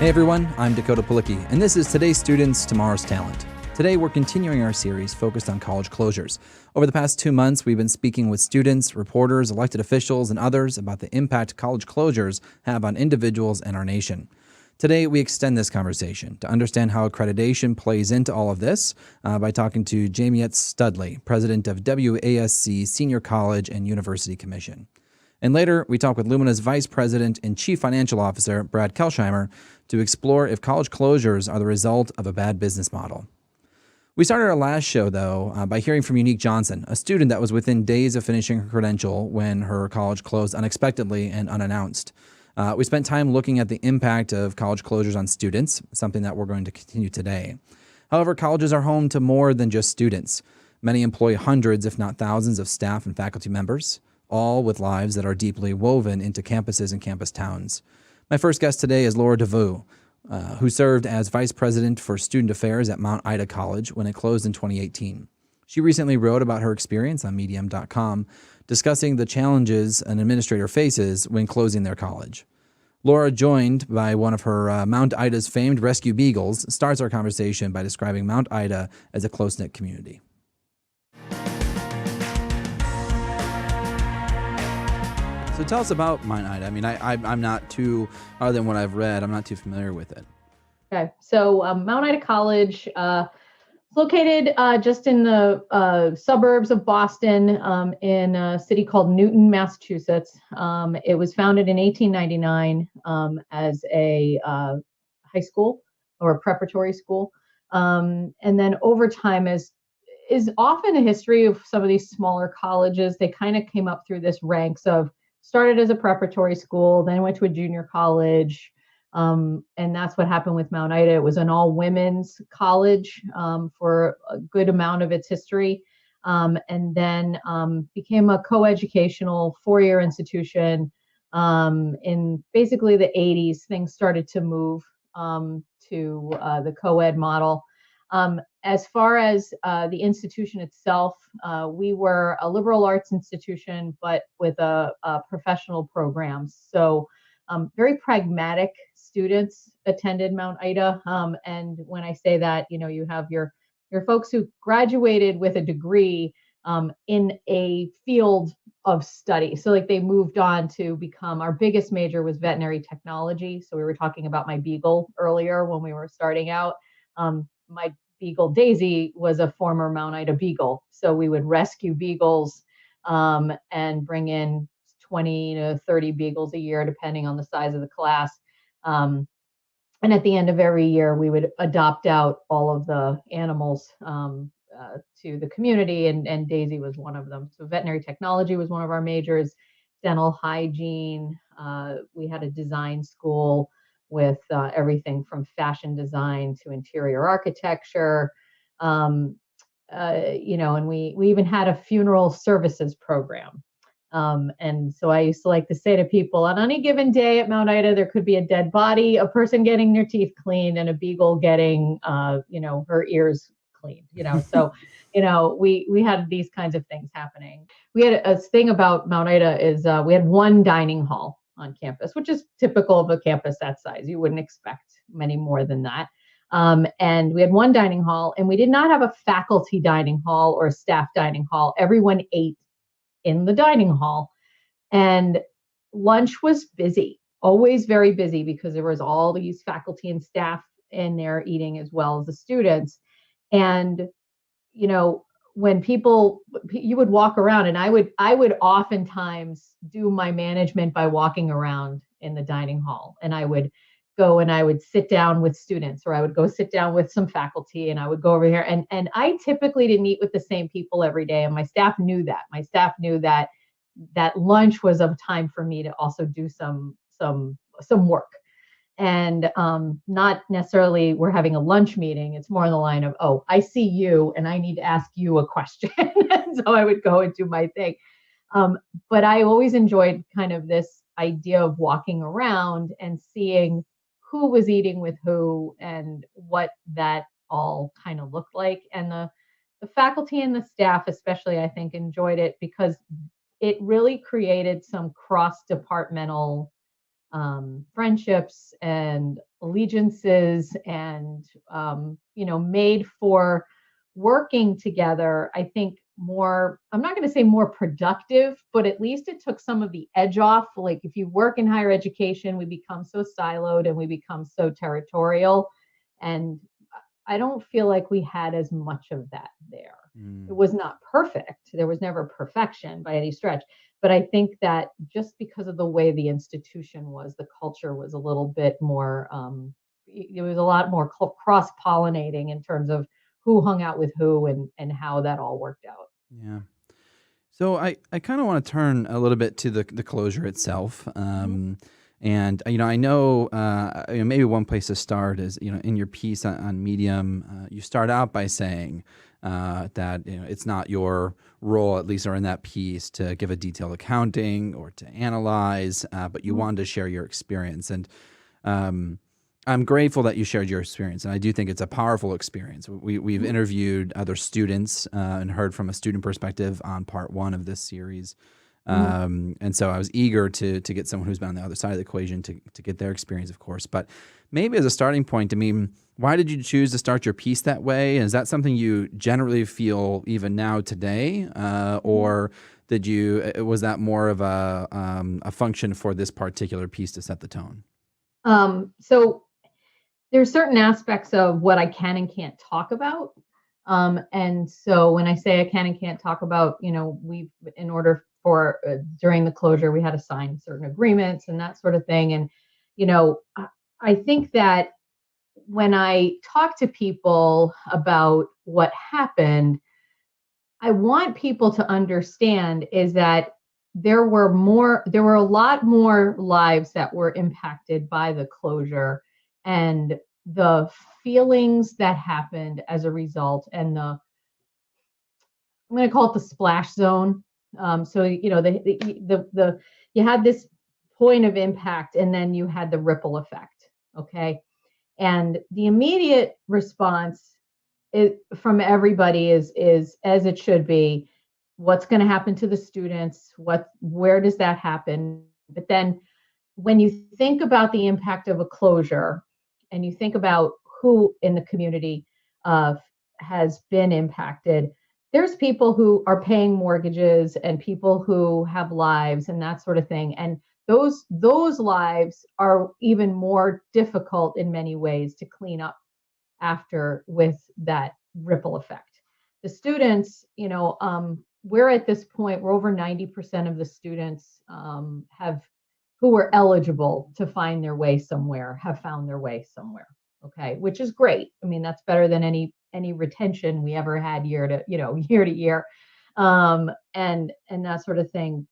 Hey everyone, I'm Dakota Palicki, and this is Today's Students, Tomorrow's Talent. Today we're continuing our series focused on college closures. Over the past 2 months, we've been speaking with students, reporters, elected officials, and others about the impact college closures have on individuals and our nation. Today, we extend this conversation to understand how accreditation plays into all of this by talking to Jamienne Studley, president of WASC Senior College and University Commission. And later, we talk with Lumina's Vice President and Chief Financial Officer, Brad Kelsheimer, to explore if college closures are the result of a bad business model. We started our last show, though, by hearing from Unique Johnson, a student that was within days of finishing her credential when her college closed unexpectedly and unannounced. We spent time looking at the impact of college closures on students, something that we're going to continue today. However, colleges are home to more than just students. Many employ hundreds, if not thousands, of staff and faculty members, all with lives that are deeply woven into campuses and campus towns. My first guest today is Laura Veau, who served as Vice President for Student Affairs at Mount Ida College when it closed in 2018. She recently wrote about her experience on Medium.com, discussing the challenges an administrator faces when closing their college. Laura, joined by one of her Mount Ida's famed rescue beagles, starts our conversation by describing Mount Ida as a close-knit community. So tell us about Mount Ida. I mean, I'm not too, other than what I've read, I'm not too familiar with it. Okay, so Mount Ida College is located just in the suburbs of Boston in a city called Newton, Massachusetts. It was founded in 1899 as a high school or a preparatory school. And then over time, as is often a history of some of these smaller colleges, they kind of came up through this ranks of started as a preparatory school, then went to a junior college. And that's what happened with Mount Ida. It was an all-women's college for a good amount of its history, and then became a co-educational four-year institution. In basically the 80s, things started to move to the co-ed model. As far as the institution itself, we were a liberal arts institution, but with a professional program. So very pragmatic students attended Mount Ida. And when I say that, you have your folks who graduated with a degree in a field of study. So like they moved on to become, our biggest major was veterinary technology. So we were talking about my beagle earlier when we were starting out. My beagle Daisy was a former Mount Ida beagle. So we would rescue beagles and bring in 20 to 30 beagles a year, depending on the size of the class. And at the end of every year, we would adopt out all of the animals to the community, and Daisy was one of them. So veterinary technology was one of our majors, dental hygiene. We had a design school with everything from fashion design to interior architecture. And we even had a funeral services program. And so I used to like to say to people, on any given day at Mount Ida, there could be a dead body, a person getting their teeth cleaned, and a beagle getting, her ears cleaned, So, we had these kinds of things happening. We had a thing about Mount Ida is we had one dining hall on campus, which is typical of a campus that size. You wouldn't expect many more than that. And we had one dining hall, and we did not have a faculty dining hall or a staff dining hall. Everyone ate in the dining hall, and lunch was busy, always very busy, because there was all these faculty and staff in there eating as well as the students. And when you would walk around, and I would oftentimes do my management by walking around in the dining hall, and I would go and I would sit down with students, or I would go sit down with some faculty, and I would go over here. And I typically didn't eat with the same people every day. And my staff knew that. My staff knew that lunch was a time for me to also do some work. And not necessarily we're having a lunch meeting. It's more on the line of, oh, I see you and I need to ask you a question. And so I would go and do my thing. But I always enjoyed kind of this idea of walking around and seeing who was eating with who and what that all kind of looked like. And the faculty and the staff especially, I think, enjoyed it because it really created some cross-departmental friendships and allegiances and, made for working together, I think more, I'm not going to say more productive, but at least it took some of the edge off. Like if you work in higher education, we become so siloed and we become so territorial. And I don't feel like we had as much of that there. It was not perfect. There was never perfection by any stretch. But I think that just because of the way the institution was, the culture was a little bit more, it was a lot more cross-pollinating in terms of who hung out with who and how that all worked out. Yeah. So I kind of want to turn a little bit to the closure itself. And, I know maybe one place to start is, in your piece on Medium, you start out by saying that, it's not your role, at least, or in that piece, to give a detailed accounting or to analyze, but you wanted to share your experience. And I'm grateful that you shared your experience, and I do think it's a powerful experience. We've interviewed other students and heard from a student perspective on part one of this series. And so I was eager to get someone who's been on the other side of the equation to get their experience, of course. But maybe as a starting point, why did you choose to start your piece that way? And is that something you generally feel even now today? Or was that more of a function for this particular piece to set the tone? So there's certain aspects of what I can and can't talk about. And so when I say I can and can't talk about, in order for during the closure, we had to sign certain agreements and that sort of thing. And, I think that when I talk to people about what happened, I want people to understand is that there were a lot more lives that were impacted by the closure and the feelings that happened as a result, and I'm going to call it the splash zone. So you had this point of impact, and then you had the ripple effect. Okay, and the immediate response from everybody is as it should be. What's going to happen to the students? Where does that happen? But then, when you think about the impact of a closure, and you think about who in the community has been impacted, there's people who are paying mortgages and people who have lives and that sort of thing. And those lives are even more difficult in many ways to clean up after with that ripple effect. The students, we're at this point, we're over 90% of the students who were eligible to find their way somewhere, have found their way somewhere. Okay, which is great. That's better than any retention we ever had year to year, and that sort of thing.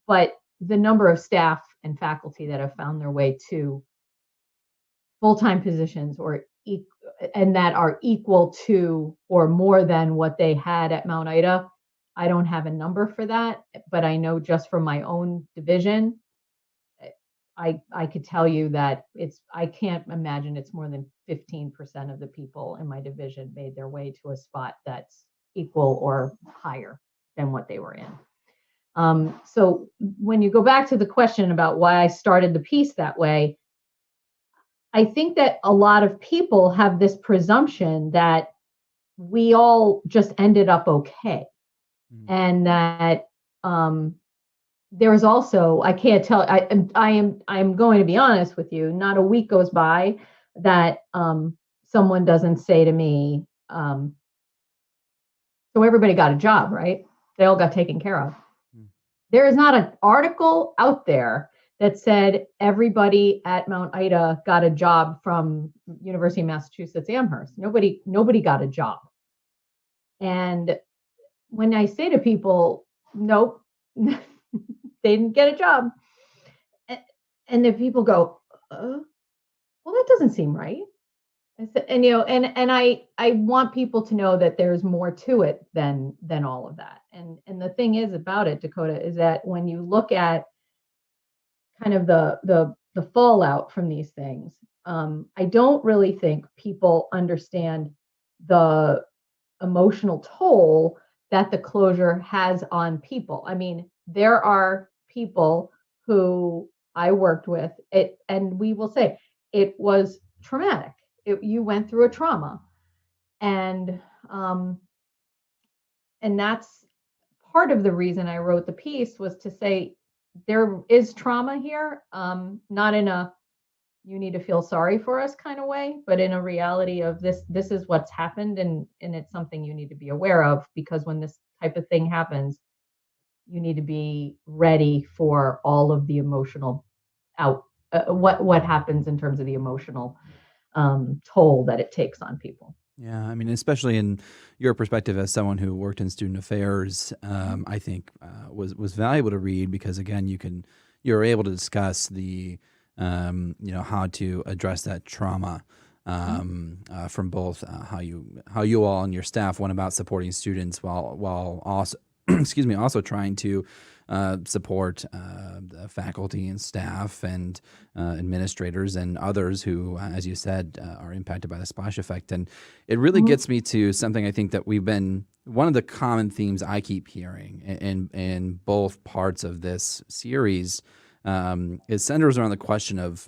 But the number of staff and faculty that have found their way to full-time positions and that are equal to or more than what they had at Mount Ida, I don't have a number for that, but I know just from my own division, I could tell you that I can't imagine it's more than 15% of the people in my division made their way to a spot that's equal or higher than what they were in. So when you go back to the question about why I started the piece that way, I think that a lot of people have this presumption that we all just ended up okay. And that there's also, I can't tell, I'm going to be honest with you, not a week goes by that someone doesn't say to me, so everybody got a job, right? They all got taken care of. There is not an article out there that said everybody at Mount Ida got a job from University of Massachusetts Amherst. Nobody got a job. And when I say to people, nope, they didn't get a job. And then people go, well, that doesn't seem right. And I want people to know that there's more to it than all of that. And the thing is about it, Dakota, is that when you look at kind of the fallout from these things, I don't really think people understand the emotional toll that the closure has on people. There are people who I worked with, and we will say it was traumatic. You went through a trauma, and that's part of the reason I wrote the piece, was to say there is trauma here, not in a you need to feel sorry for us kind of way, but in a reality of this is what's happened, and it's something you need to be aware of, because when this type of thing happens, you need to be ready for all of the emotional what happens in terms of the emotional toll that it takes on people. Yeah, I mean, especially in your perspective as someone who worked in student affairs, I think was valuable to read, because again, you're able to discuss the how to address that trauma from both how you all and your staff went about supporting students, while also excuse me, also trying to support the faculty and staff and administrators and others who, as you said, are impacted by the splash effect. And it really gets me to something I think that one of the common themes I keep hearing in both parts of this series is centers around the question of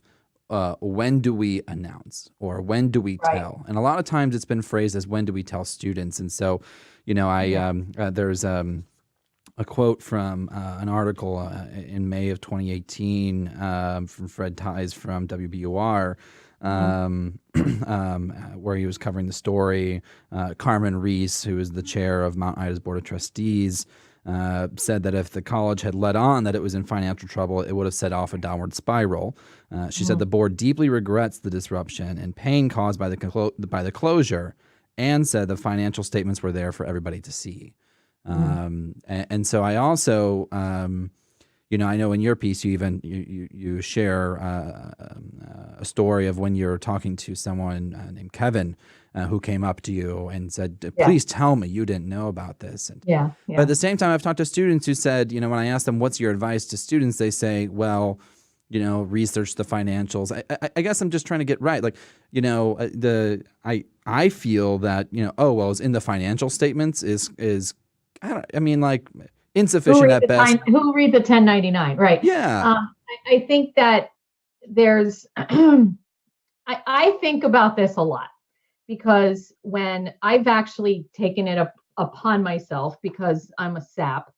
when do we announce, or when do we tell? And a lot of times it's been phrased as when do we tell students. And so, there's a quote from an article in May of 2018 from Fred Ties from WBUR, where he was covering the story. Carmen Reese, who is the chair of Mount Ida's Board of Trustees, said that if the college had let on that it was in financial trouble, it would have set off a downward spiral. She said the board deeply regrets the disruption and pain caused by the closure, and said the financial statements were there for everybody to see. And so I also, I know in your piece you share a story of when you're talking to someone named Kevin who came up to you and said, "Please tell me you didn't know about this." And, but at the same time, I've talked to students who said, when I ask them what's your advice to students, they say, "Well, research the financials." I guess I'm just trying to get right. Like, I feel that it's in the financial statements is insufficient at best. Who read the 1099, right? Yeah. I think that there's I think about this a lot, because when I've actually taken it upon myself, because I'm a SAP,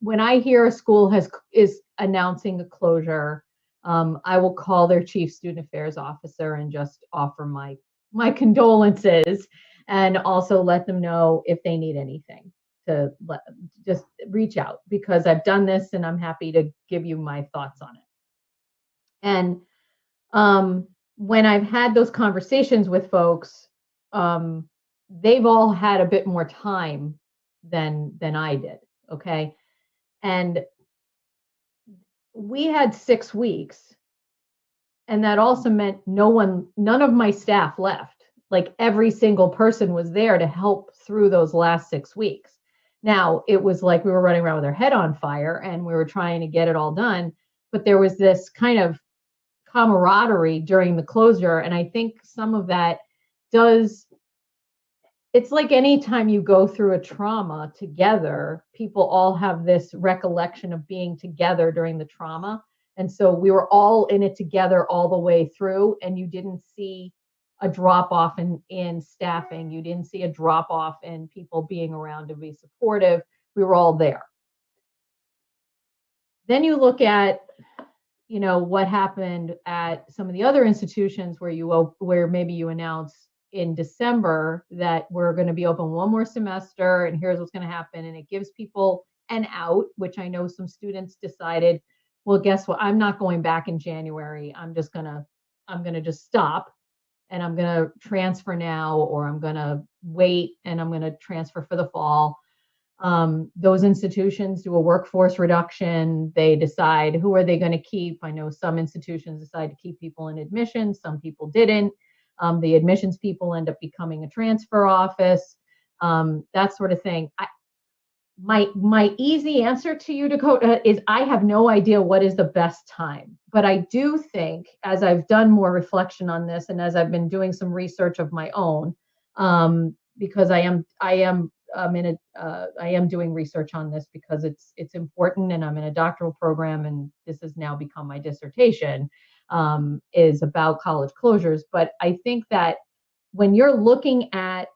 when I hear a school is announcing a closure, I will call their chief student affairs officer and just offer my condolences, and also let them know if they need anything to just reach out, because I've done this and I'm happy to give you my thoughts on it. And when I've had those conversations with folks, they've all had a bit more time than I did. Okay. And we had 6 weeks, and that also meant none of my staff left. Like, every single person was there to help through those last 6 weeks. Now, it was like we were running around with our head on fire and we were trying to get it all done, but there was this kind of camaraderie during the closure. And I think some of that it's like anytime you go through a trauma together, people all have this recollection of being together during the trauma. And so we were all in it together all the way through, and you didn't see a drop off in staffing. You didn't see a drop off in people being around to be supportive. We were all there. Then you look at, what happened at some of the other institutions where maybe you announce in December that we're going to be open one more semester and here's what's going to happen. And it gives people an out, which I know some students decided, well, guess what? I'm not going back in January. I'm going to just stop, and I'm going to transfer now, or I'm going to wait and I'm going to transfer for the fall. Those institutions do a workforce reduction. They decide who are they going to keep. I know some institutions decide to keep people in admissions. Some people didn't. The admissions people end up becoming a transfer office, that sort of thing. My easy answer to you, Dakota, is I have no idea what is the best time. But I do think, as I've done more reflection on this, and as I've been doing some research of my own, because I am doing research on this because it's important, and I'm in a doctoral program, and this has now become my dissertation. is about college closures. But I think that when you're looking at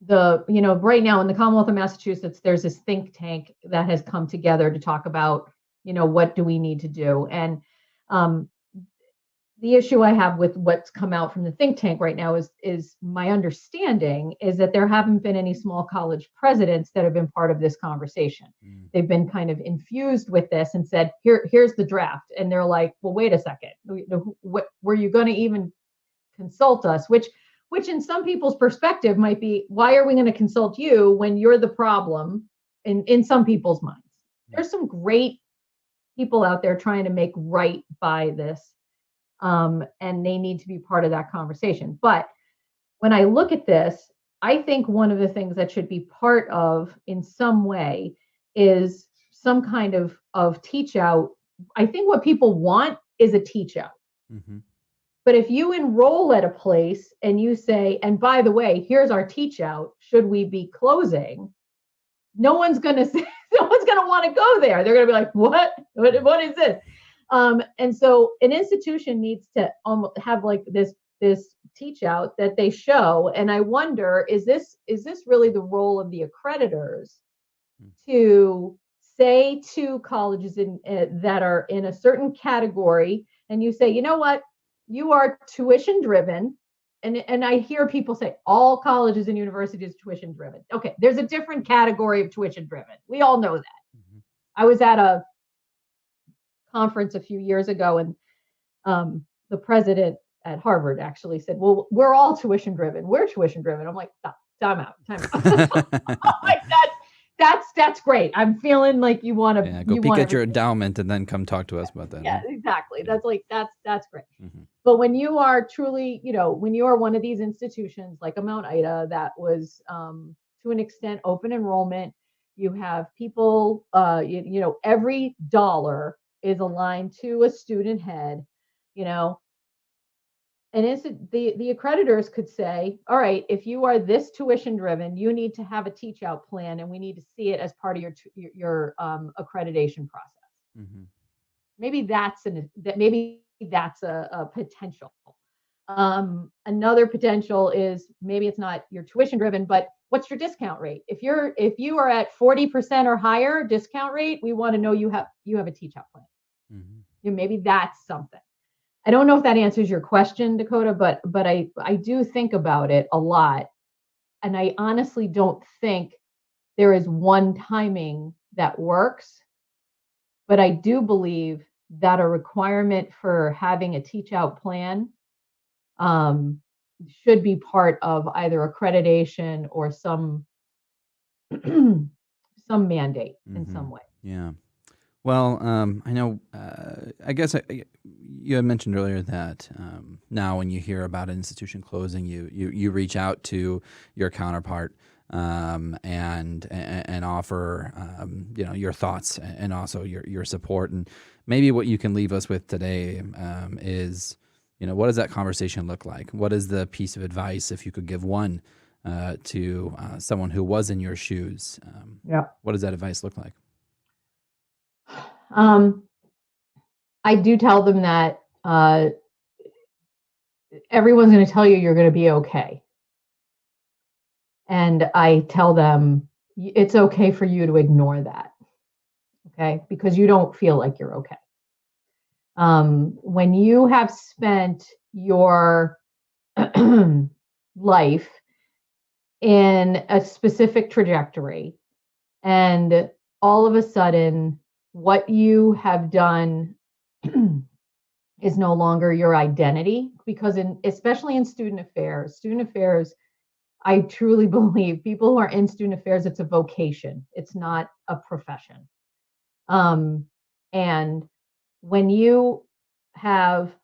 right now in the Commonwealth of Massachusetts, there's this think tank that has come together to talk about, what do we need to do? And the issue I have with what's come out from the think tank right now is my understanding is that there haven't been any small college presidents that have been part of this conversation. They've been kind of infused with this and said, here's the draft. And they're like, well, wait a second. Were you going to even consult us? Which in some people's perspective might be, why are we going to consult you when you're the problem in some people's minds? There's some great people out there trying to make right by this. And they need to be part of that conversation. But when I look at this, I think one of the things that should be part of in some way is some kind of teach out. I think what people want is a teach out. Mm-hmm. But if you enroll at a place and you say, and by the way, here's our teach out, should we be closing? No one's going to want to go there. They're going to be like, what is this? And so an institution needs to have like this teach out that they show. And I wonder, is this really the role of the accreditors to say to colleges that are in a certain category, and you say, you know what, you are tuition driven. And I hear people say all colleges and universities are tuition driven. Okay, there's a different category of tuition driven. We all know that. Mm-hmm. I was at a conference a few years ago, and the president at Harvard actually said, well, we're all tuition driven. We're tuition driven. I'm like, time out. I'm like, that's great. I'm feeling like you want to go peek at your endowment and then come talk to us about that. Yeah, exactly. Yeah. That's great. Mm-hmm. But when you are truly, when you are one of these institutions like a Mount Ida that was to an extent open enrollment, you have people, every dollar is aligned to a student head, and the accreditors could say, all right, if you are this tuition driven, you need to have a teach out plan, and we need to see it as part of your accreditation process. Mm-hmm. Maybe that's a potential. Another potential is maybe it's not your tuition driven, but what's your discount rate? If you are at 40% or higher discount rate, we want to know you have a teach out plan. Mm-hmm. Maybe that's something. I don't know if that answers your question, Dakota, but I do think about it a lot. And I honestly don't think there is one timing that works. But I do believe that a requirement for having a teach out plan should be part of either accreditation or some mandate mm-hmm. in some way. Yeah. Well, I know, I guess you had mentioned earlier that now when you hear about an institution closing, you reach out to your counterpart and offer, your thoughts and also your support. And maybe what you can leave us with today is, what does that conversation look like? What is the piece of advice, if you could give one, to someone who was in your shoes? What does that advice look like? I do tell them that everyone's going to tell you you're going to be okay. And I tell them it's okay for you to ignore that, okay? Because you don't feel like you're okay. When you have spent your life in a specific trajectory and all of a sudden what you have done is no longer your identity, because especially in student affairs, I truly believe people who are in student affairs, it's a vocation. It's not a profession. And when you have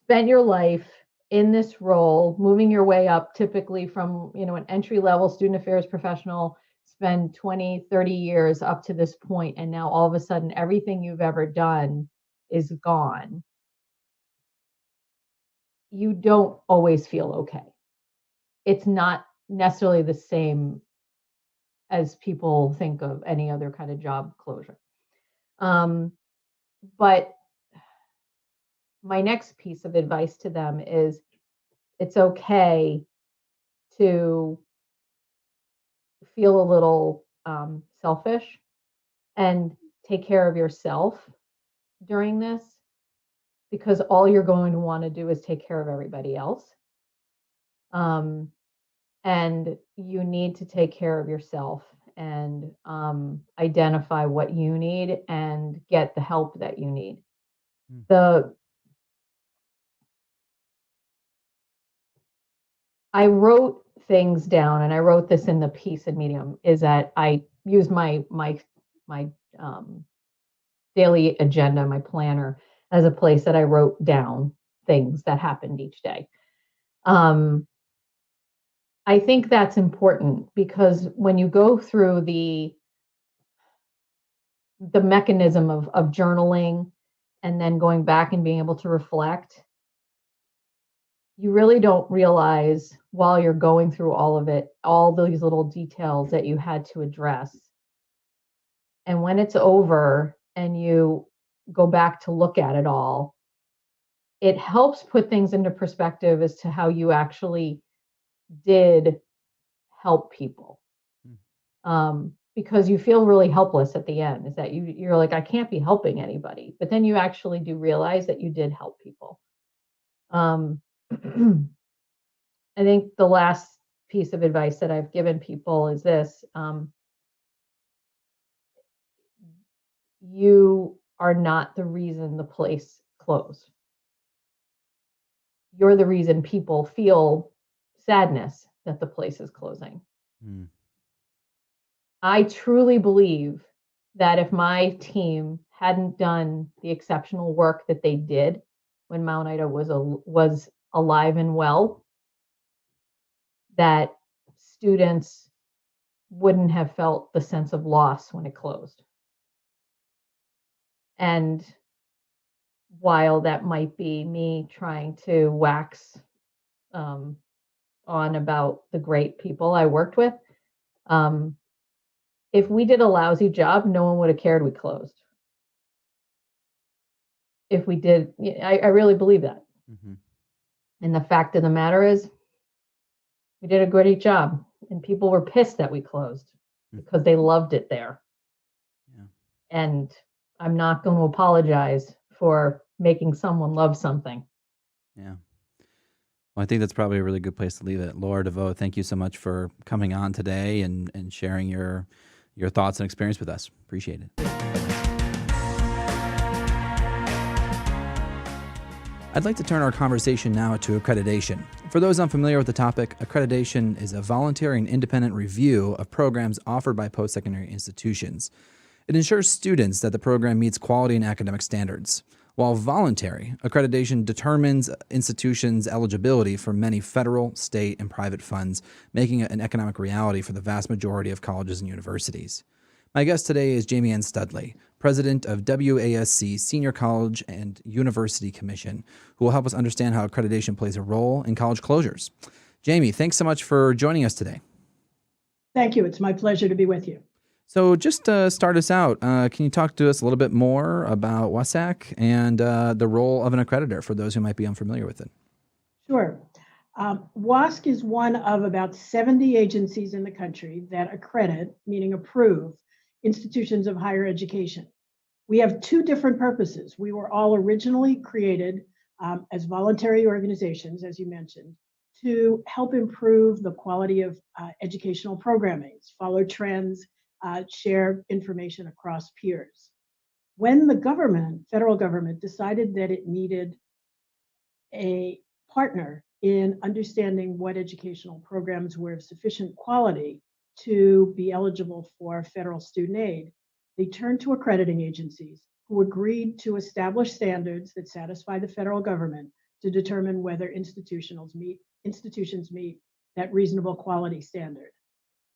spent your life in this role, moving your way up, typically from, an entry-level student affairs professional, spend 20, 30 years up to this point, and now all of a sudden everything you've ever done is gone, you don't always feel okay. It's not necessarily the same as people think of any other kind of job closure. But my next piece of advice to them is it's okay to feel a little selfish and take care of yourself during this, because all you're going to want to do is take care of everybody else. And you need to take care of yourself and identify what you need and get the help that you need. I wrote things down, and I wrote this in the piece in Medium, is that I used my daily agenda, my planner, as a place that I wrote down things that happened each day. I think that's important because when you go through the mechanism of journaling and then going back and being able to reflect, you really don't realize while you're going through all of it, all these little details that you had to address. And when it's over and you go back to look at it all, it helps put things into perspective as to how you actually did help people. Because you feel really helpless at the end, is that you're like, I can't be helping anybody. But then you actually do realize that you did help people. I think the last piece of advice that I've given people is this. You are not the reason the place closed. You're the reason people feel sadness that the place is closing. I truly believe that if my team hadn't done the exceptional work that they did when Mount Ida was alive and well, that students wouldn't have felt the sense of loss when it closed. And while that might be me trying to wax on about the great people I worked with, if we did a lousy job, no one would have cared we closed. If we did, I really believe that. And the fact of the matter is, we did a great job, and people were pissed that we closed because they loved it there. And I'm not going to apologize for making someone love something. Well, I think that's probably a really good place to leave it. Laura Veau, thank you so much for coming on today and sharing your thoughts and experience with us. Appreciate it. I'd like to turn our conversation now to accreditation. For those unfamiliar with the topic, accreditation is a voluntary and independent review of programs offered by post-secondary institutions. It ensures students that the program meets quality and academic standards. While voluntary, accreditation determines institutions' eligibility for many federal, state, and private funds, making it an economic reality for the vast majority of colleges and universities. My guest today is Jamienne Studley, president of WASC Senior College and University Commission, who will help us understand how accreditation plays a role in college closures. Jamie, thanks so much for joining us today. Thank you. It's my pleasure to be with you. So just to start us out, can you talk to us a little bit more about WASC and the role of an accreditor for those who might be unfamiliar with it? Sure. WASC is one of about 70 agencies in the country that accredit, meaning approve, institutions of higher education. We have two different purposes. We were all originally created as voluntary organizations, as you mentioned, to help improve the quality of educational programming, follow trends, share information across peers. When the government, federal government, decided that it needed a partner in understanding what educational programs were of sufficient quality to be eligible for federal student aid, they turned to accrediting agencies who agreed to establish standards that satisfy the federal government to determine whether institutions meet that reasonable quality standard.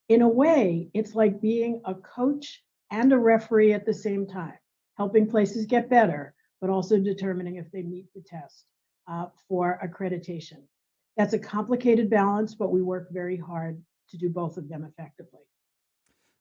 In a way, it's like being a coach and a referee at the same time, helping places get better, but also determining if they meet the test for accreditation. That's a complicated balance, but we work very hard to do both of them effectively.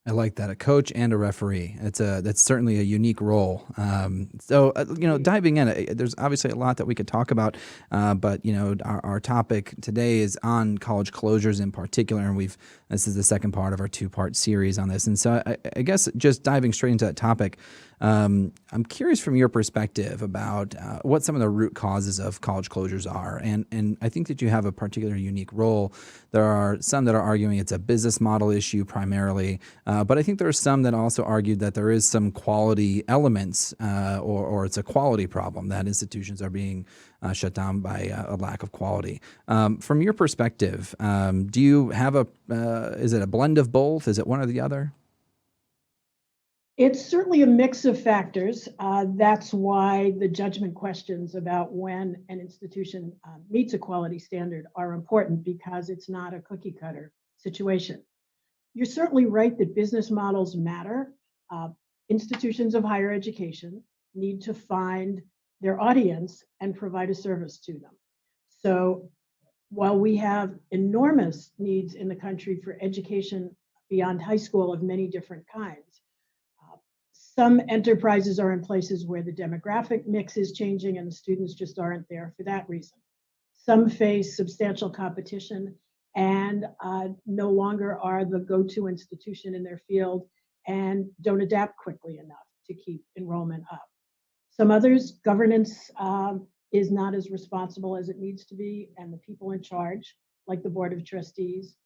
I like that. A coach and a referee. That's certainly a unique role. Diving in, there's obviously a lot that we could talk about, but our topic today is on college closures in particular, and this is the second part of our two-part series on this. And so I guess just diving straight into that topic, I'm curious from your perspective about what some of the root causes of college closures are, and I think that you have a particular unique role. There are some that are arguing it's a business model issue primarily. But I think there are some that also argued that there is some quality elements or it's a quality problem that institutions are being shut down by a lack of quality. From your perspective, do you have is it a blend of both? Is it one or the other? It's certainly a mix of factors. That's why the judgment questions about when an institution meets a quality standard are important, because it's not a cookie cutter situation. You're certainly right that business models matter. Institutions of higher education need to find their audience and provide a service to them. So while we have enormous needs in the country for education beyond high school of many different kinds, some enterprises are in places where the demographic mix is changing and the students just aren't there for that reason. Some face substantial competition and no longer are the go-to institution in their field and don't adapt quickly enough to keep enrollment up. Some others, governance is not as responsible as it needs to be, and the people in charge, like the Board of Trustees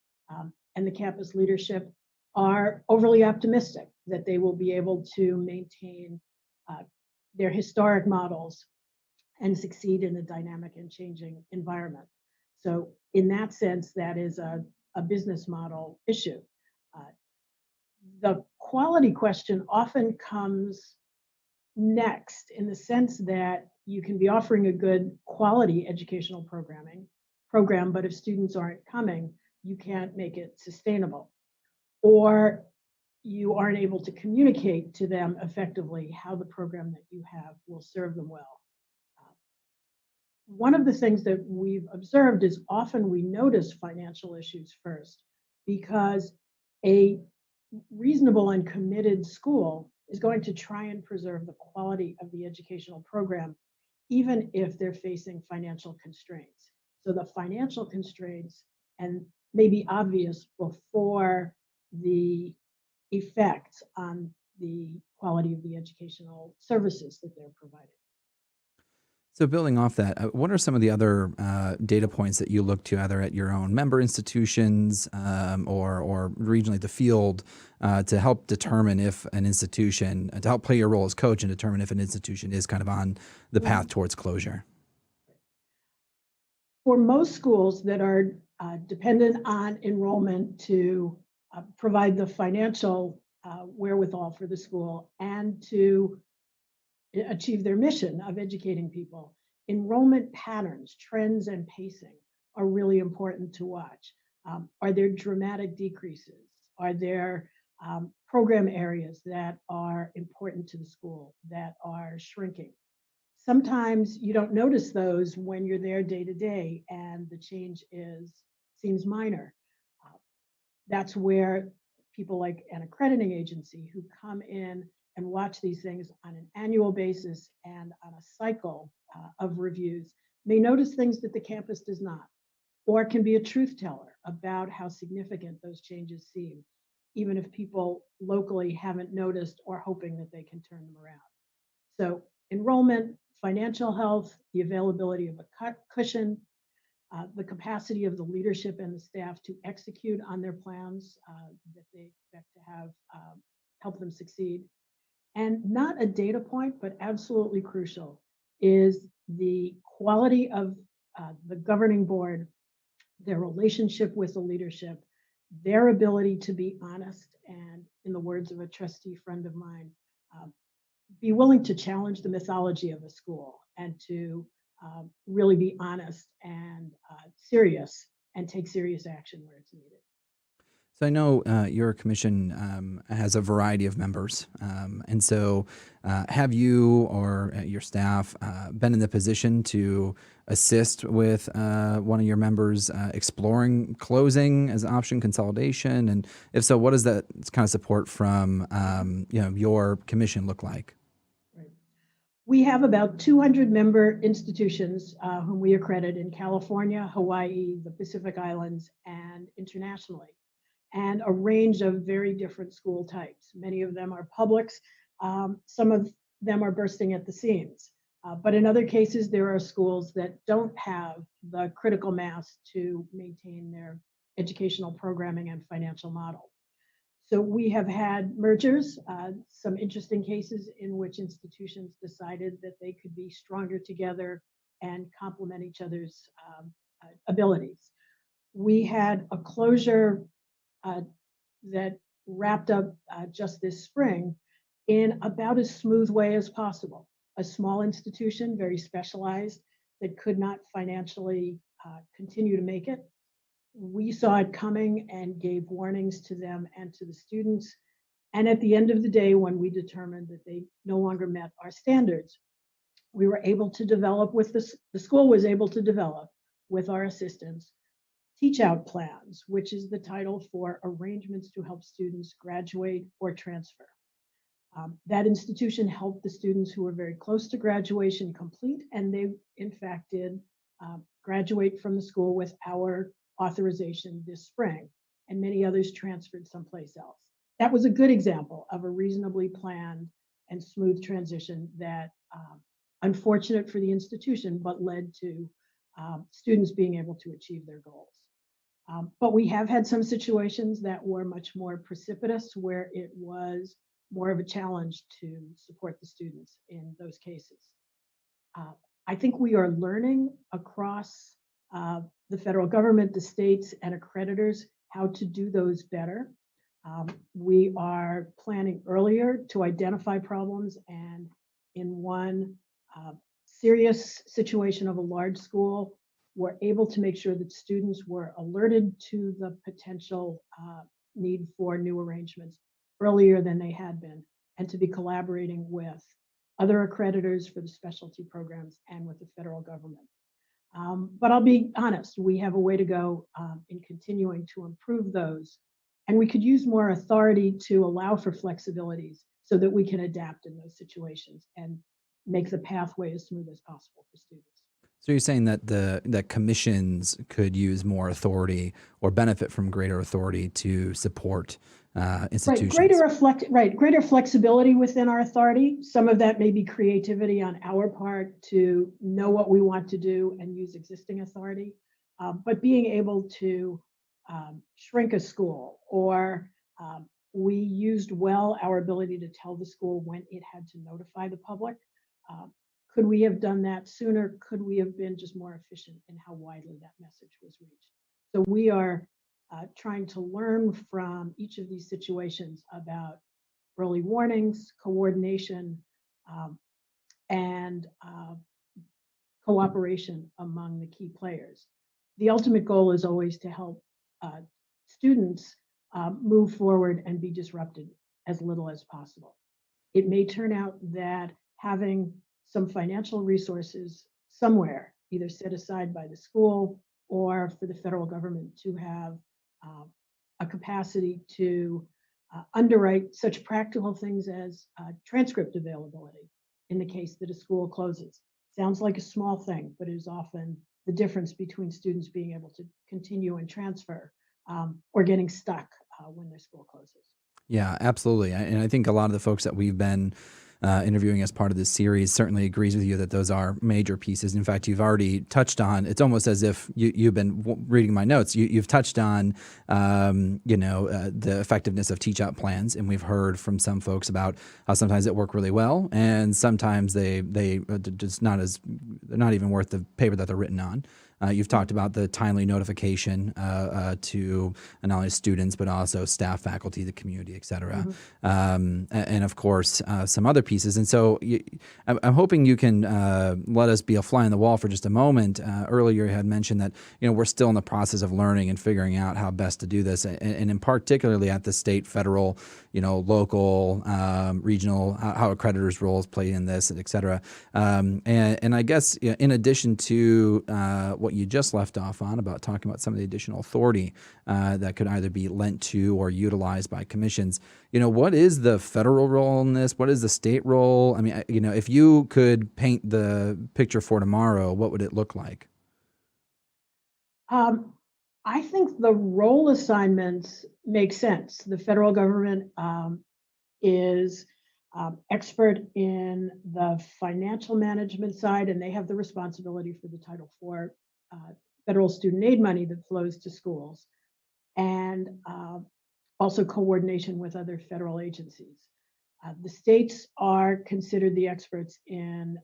and the campus leadership, are overly optimistic that they will be able to maintain their historic models and succeed in a dynamic and changing environment. So in that sense, that is a business model issue. The quality question often comes next, in the sense that you can be offering a good quality educational program, but if students aren't coming, you can't make it sustainable. Or you aren't able to communicate to them effectively how the program that you have will serve them well. One of the things that we've observed is often we notice financial issues first, because a reasonable and committed school is going to try and preserve the quality of the educational program, even if they're facing financial constraints. So the financial constraints and may be obvious before the effects on the quality of the educational services that they're providing. So building off that, what are some of the other data points that you look to, either at your own member institutions or regionally the field, to help determine if an institution, to help play your role as coach and determine if an institution is kind of on the path towards closure? For most schools that are dependent on enrollment to provide the financial wherewithal for the school and to achieve their mission of educating people, enrollment patterns, trends, and pacing are really important to watch. Are there dramatic decreases? Are there program areas that are important to the school that are shrinking? Sometimes you don't notice those when you're there day to day and the change seems minor. That's where people like an accrediting agency who come in and watch these things on an annual basis and on a cycle of reviews may notice things that the campus does not, or can be a truth teller about how significant those changes seem, even if people locally haven't noticed or hoping that they can turn them around. So enrollment, financial health, the availability of a cushion, the capacity of the leadership and the staff to execute on their plans that they expect to have help them succeed. And not a data point, but absolutely crucial, is the quality of the governing board, their relationship with the leadership, their ability to be honest, and in the words of a trustee friend of mine, be willing to challenge the mythology of a school and to really be honest and serious and take serious action where it's needed. So I know your commission has a variety of members, and so have you or your staff been in the position to assist with one of your members exploring closing as an option, consolidation, and if so, what does that kind of support from your commission look like? Right. We have about 200 member institutions whom we accredit in California, Hawaii, the Pacific Islands, and internationally, and a range of very different school types. Many of them are publics. Some of them are bursting at the seams. But in other cases, there are schools that don't have the critical mass to maintain their educational programming and financial model. So we have had mergers, some interesting cases in which institutions decided that they could be stronger together and complement each other's abilities. We had a closure that wrapped up just this spring in about as smooth way as possible. A small institution, very specialized, that could not financially continue to make it. We saw it coming and gave warnings to them and to the students. And at the end of the day, when we determined that they no longer met our standards, we were able to develop with this, the school was able to develop with our assistance teach out plans, which is the title for arrangements to help students graduate or transfer. That institution helped the students who were very close to graduation complete, and they in fact did graduate from the school with our authorization this spring, and many others transferred someplace else. That was a good example of a reasonably planned and smooth transition that unfortunate for the institution, but led to students being able to achieve their goals. But we have had some situations that were much more precipitous, where it was more of a challenge to support the students in those cases. I think we are learning across the federal government, the states, and accreditors how to do those better. We are planning earlier to identify problems, and in one serious situation of a large school, we're able to make sure that students were alerted to the potential need for new arrangements earlier than they had been, and to be collaborating with other accreditors for the specialty programs and with the federal government. But I'll be honest, we have a way to go in continuing to improve those. And we could use more authority to allow for flexibilities so that we can adapt in those situations and make the pathway as smooth as possible for students. So you're saying that that commissions could use more authority or benefit from greater authority to support institutions. Greater flexibility within our authority. Some of that may be creativity on our part to know what we want to do and use existing authority, but being able to shrink a school, or we used well our ability to tell the school when it had to notify the public. Could we have done that sooner? Could we have been just more efficient in how widely that message was reached? So we are trying to learn from each of these situations about early warnings, coordination, and cooperation among the key players. The ultimate goal is always to help students move forward and be disrupted as little as possible. It may turn out that having some financial resources somewhere, either set aside by the school or for the federal government to have a capacity to underwrite such practical things as transcript availability in the case that a school closes. Sounds like a small thing, but it is often the difference between students being able to continue and transfer or getting stuck when their school closes. Yeah, absolutely. And I think a lot of the folks that we've been interviewing as part of this series certainly agrees with you that those are major pieces. In fact, you've already touched on, it's almost as if you've been reading my notes, you've touched on, the effectiveness of teach out plans. And we've heard from some folks about how sometimes it work really well, and sometimes they're not even worth the paper that they're written on. You've talked about the timely notification to not only students, but also staff, faculty, the community, et cetera. And of course, some other pieces. And so I'm hoping you can let us be a fly on the wall for just a moment. Earlier, you had mentioned that, we're still in the process of learning and figuring out how best to do this. And in particularly at the state, federal, local, regional, how accreditors' roles play in this, et cetera. And I guess in addition to what you just left off on about talking about some of the additional authority that could either be lent to or utilized by commissions, what is the federal role in this? What is the state role? I mean, if you could paint the picture for tomorrow, what would it look like? I think the role assignments make sense. The federal government is expert in the financial management side, and they have the responsibility for the Title IV federal student aid money that flows to schools, and also coordination with other federal agencies. The states are considered the experts in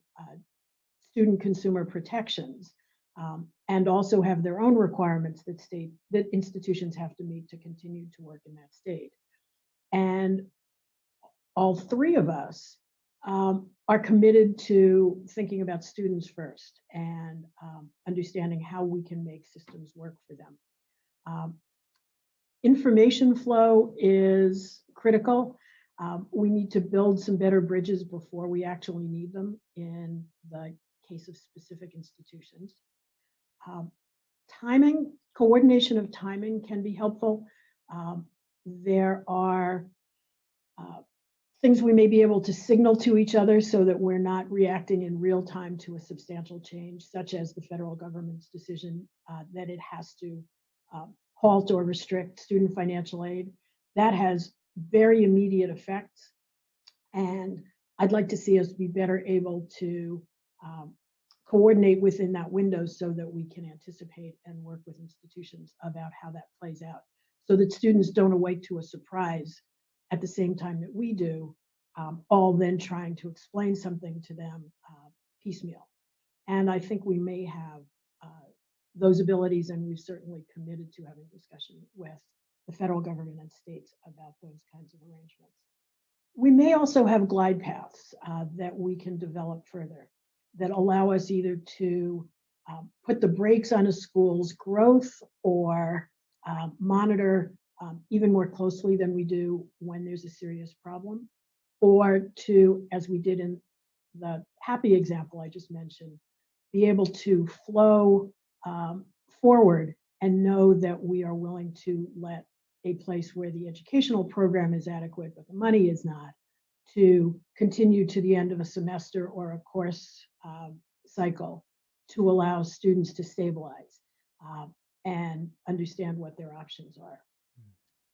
student consumer protections, and also have their own requirements that institutions have to meet to continue to work in that state. And all three of us are committed to thinking about students first and understanding how we can make systems work for them. Information flow is critical. We need to build some better bridges before we actually need them in the case of specific institutions. Coordination of timing can be helpful. There are things we may be able to signal to each other so that we're not reacting in real time to a substantial change, such as the federal government's decision that it has to halt or restrict student financial aid. That has very immediate effects. And I'd like to see us be better able to coordinate within that window so that we can anticipate and work with institutions about how that plays out, so that students don't awake to a surprise at the same time that we do, all then trying to explain something to them piecemeal. And I think we may have those abilities, and we've certainly committed to having discussion with the federal government and states about those kinds of arrangements. We may also have glide paths that we can develop further that allow us either to put the brakes on a school's growth or monitor even more closely than we do when there's a serious problem, or to, as we did in the happy example I just mentioned, be able to flow forward and know that we are willing to let a place where the educational program is adequate, but the money is not, to continue to the end of a semester or a course cycle to allow students to stabilize and understand what their options are.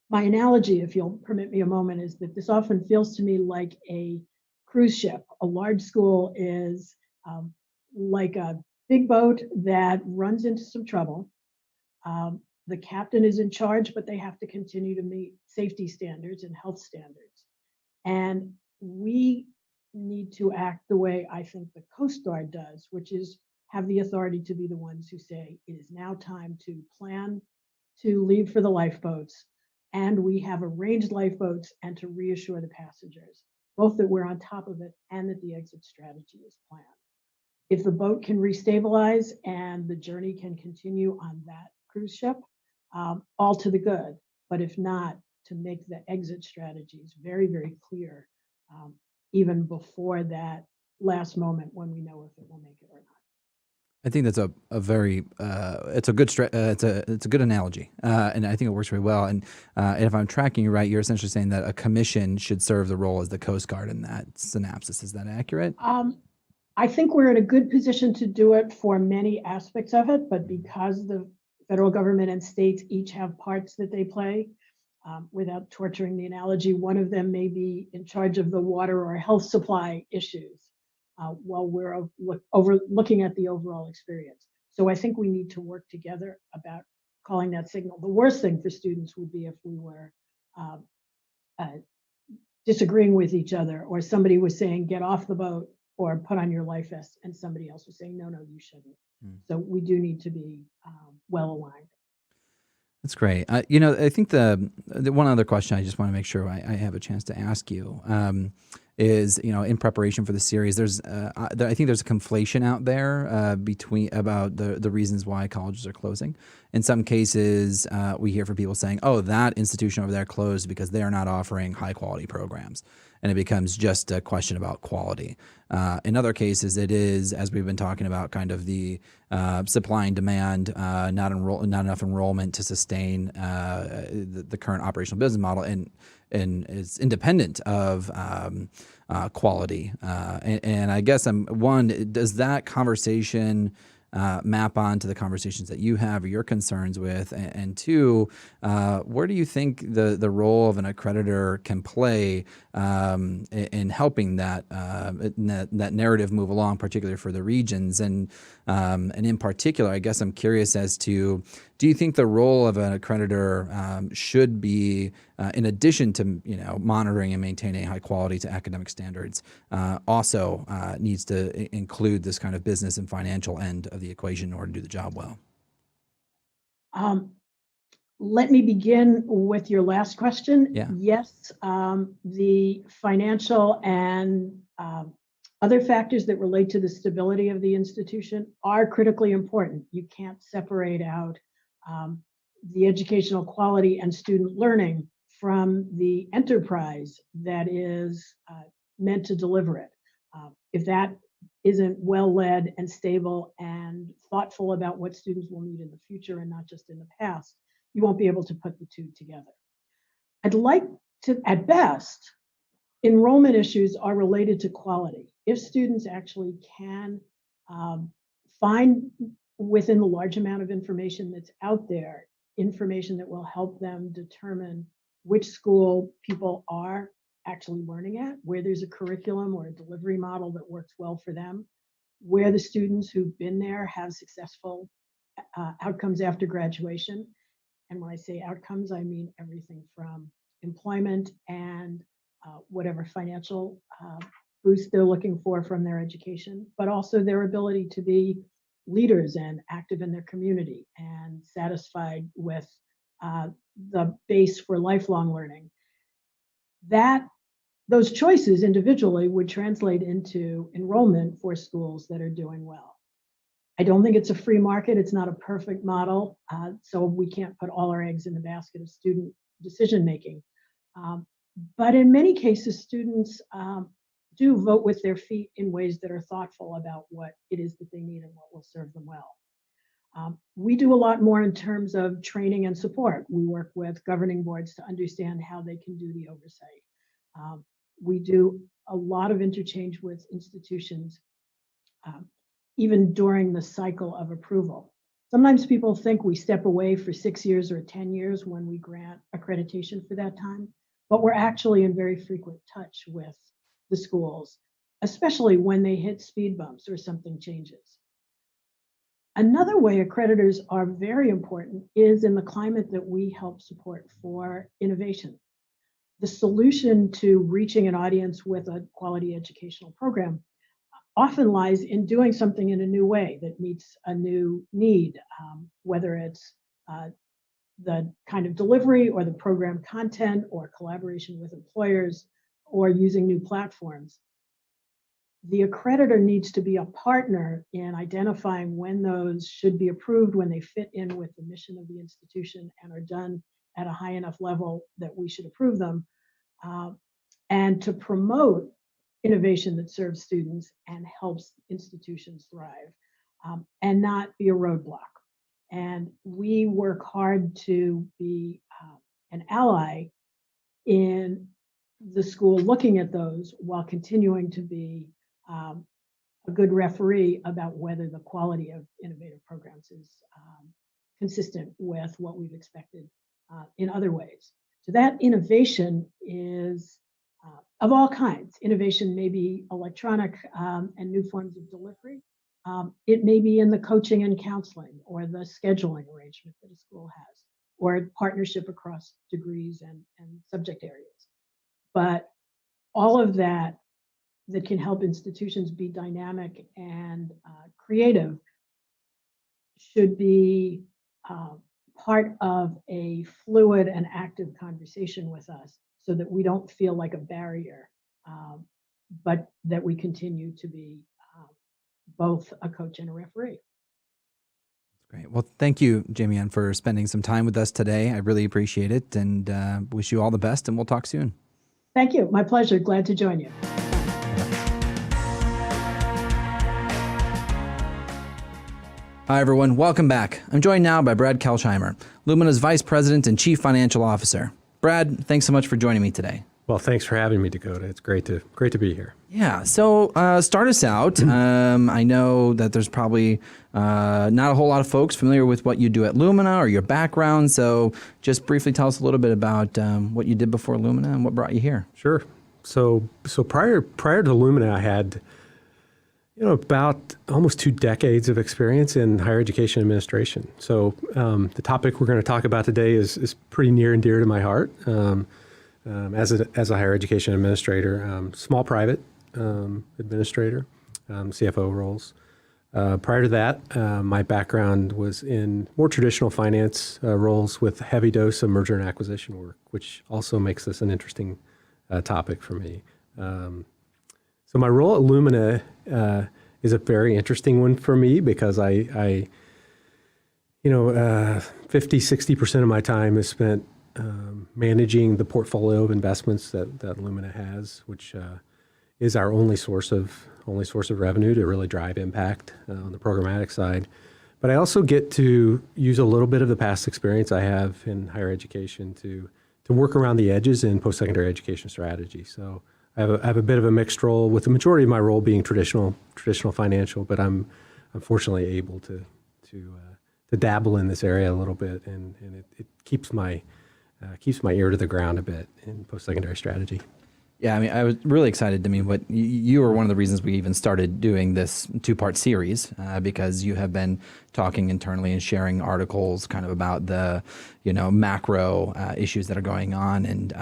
My analogy, if you'll permit me a moment, is that this often feels to me like a cruise ship. A large school is like a big boat that runs into some trouble. The captain is in charge, but they have to continue to meet safety standards and health standards. And we need to act the way I think the Coast Guard does, which is have the authority to be the ones who say it is now time to plan to leave for the lifeboats. And we have arranged lifeboats, and to reassure the passengers, both that we're on top of it and that the exit strategy is planned. If the boat can restabilize and the journey can continue on that cruise ship, all to the good. But if not, to make the exit strategies very, very clear, even before that last moment when we know if it will make it or not. I think that's a very it's a good it's a good analogy, and I think it works very well. And if I'm tracking you right, you're essentially saying that a commission should serve the role as the Coast Guard in that synopsis. Is that accurate? I think we're in a good position to do it for many aspects of it, but because the federal government and states each have parts that they play, without torturing the analogy, one of them may be in charge of the water or health supply issues, while we're looking at the overall experience. So I think we need to work together about calling that signal. The worst thing for students would be if we were disagreeing with each other, or somebody was saying, get off the boat or put on your life vest, and somebody else was saying, no, you shouldn't. Mm. So we do need to be well aligned. That's great. I think the one other question I just want to make sure I have a chance to ask you is, in preparation for the series, I think there's a conflation out there between about the reasons why colleges are closing. In some cases, we hear from people saying, "Oh, that institution over there closed because they are not offering high quality programs," and it becomes just a question about quality. In other cases, it is, as we've been talking about, kind of the supply and demand, not enough enrollment to sustain the current operational business model, and is independent of quality. And I guess does that conversation map onto the conversations that you have or your concerns with? And two, where do you think the role of an accreditor can play in helping that narrative move along, particularly for the regions? And in particular, I guess I'm curious as to, do you think the role of an accreditor should be, in addition to monitoring and maintaining high quality to academic standards, also needs to include this kind of business and financial end of the equation in order to do the job well? Let me begin with your last question. Yeah. Yes, the financial and other factors that relate to the stability of the institution are critically important. You can't separate out the educational quality and student learning from the enterprise that is meant to deliver it. If that isn't well led and stable and thoughtful about what students will need in the future and not just in the past, you won't be able to put the two together. I'd like to, at best, enrollment issues are related to quality. If students actually can find within the large amount of information that's out there, information that will help them determine which school people are actually learning at, where there's a curriculum or a delivery model that works well for them, where the students who've been there have successful outcomes after graduation. And when I say outcomes, I mean everything from employment and whatever financial boost they're looking for from their education, but also their ability to be leaders and active in their community and satisfied with the base for lifelong learning. Those choices individually would translate into enrollment for schools that are doing well. I don't think it's a free market. It's not a perfect model. So we can't put all our eggs in the basket of student decision making. But in many cases, students do vote with their feet in ways that are thoughtful about what it is that they need and what will serve them well. We do a lot more in terms of training and support. We work with governing boards to understand how they can do the oversight. We do a lot of interchange with institutions, even during the cycle of approval. Sometimes people think we step away for 6 years or 10 years when we grant accreditation for that time, but we're actually in very frequent touch with the schools, especially when they hit speed bumps or something changes. Another way accreditors are very important is in the climate that we help support for innovation. The solution to reaching an audience with a quality educational program often lies in doing something in a new way that meets a new need, whether it's the kind of delivery or the program content or collaboration with employers or using new platforms. The accreditor needs to be a partner in identifying when those should be approved, when they fit in with the mission of the institution and are done at a high enough level that we should approve them, and to promote innovation that serves students and helps institutions thrive, and not be a roadblock. And we work hard to be an ally in the school looking at those while continuing to be a good referee about whether the quality of innovative programs is consistent with what we've expected in other ways. So that innovation is of all kinds. Innovation may be electronic and new forms of delivery. It may be in the coaching and counseling or the scheduling arrangement that a school has, or partnership across degrees and subject areas. But all of that can help institutions be dynamic and creative should be part of a fluid and active conversation with us so that we don't feel like a barrier, but that we continue to be both a coach and a referee. Great. Well, thank you, Jamienne, for spending some time with us today. I really appreciate it, and wish you all the best, and we'll talk soon. Thank you. My pleasure. Glad to join you. Hi, everyone. Welcome back. I'm joined now by Brad Kelsheimer, Lumina's Vice President and Chief Financial Officer. Brad, thanks so much for joining me today. Well, thanks for having me, Dakota. It's great to be here. Yeah. So start us out. I know that there's probably not a whole lot of folks familiar with what you do at Lumina or your background. So just briefly tell us a little bit about what you did before Lumina and what brought you here. Sure. So prior to Lumina, I had about almost 2 decades of experience in higher education administration. So the topic we're going to talk about today is pretty near and dear to my heart. As a higher education administrator, small private administrator, CFO roles. Prior to that, my background was in more traditional finance roles with a heavy dose of merger and acquisition work, which also makes this an interesting topic for me. So my role at Lumina is a very interesting one for me because I 50-60% of my time is spent managing the portfolio of investments that Lumina has, which is our only source of revenue to really drive impact on the programmatic side. But I also get to use a little bit of the past experience I have in higher education to work around the edges in post-secondary education strategy. So I have a bit of a mixed role, with the majority of my role being traditional financial, but I'm fortunately able to dabble in this area a little bit, and it keeps my ear to the ground a bit in post-secondary strategy. Yeah, I mean, I was really excited. I mean, what you were one of the reasons we even started doing this 2-part series because you have been talking internally and sharing articles kind of about the, macro issues that are going on, and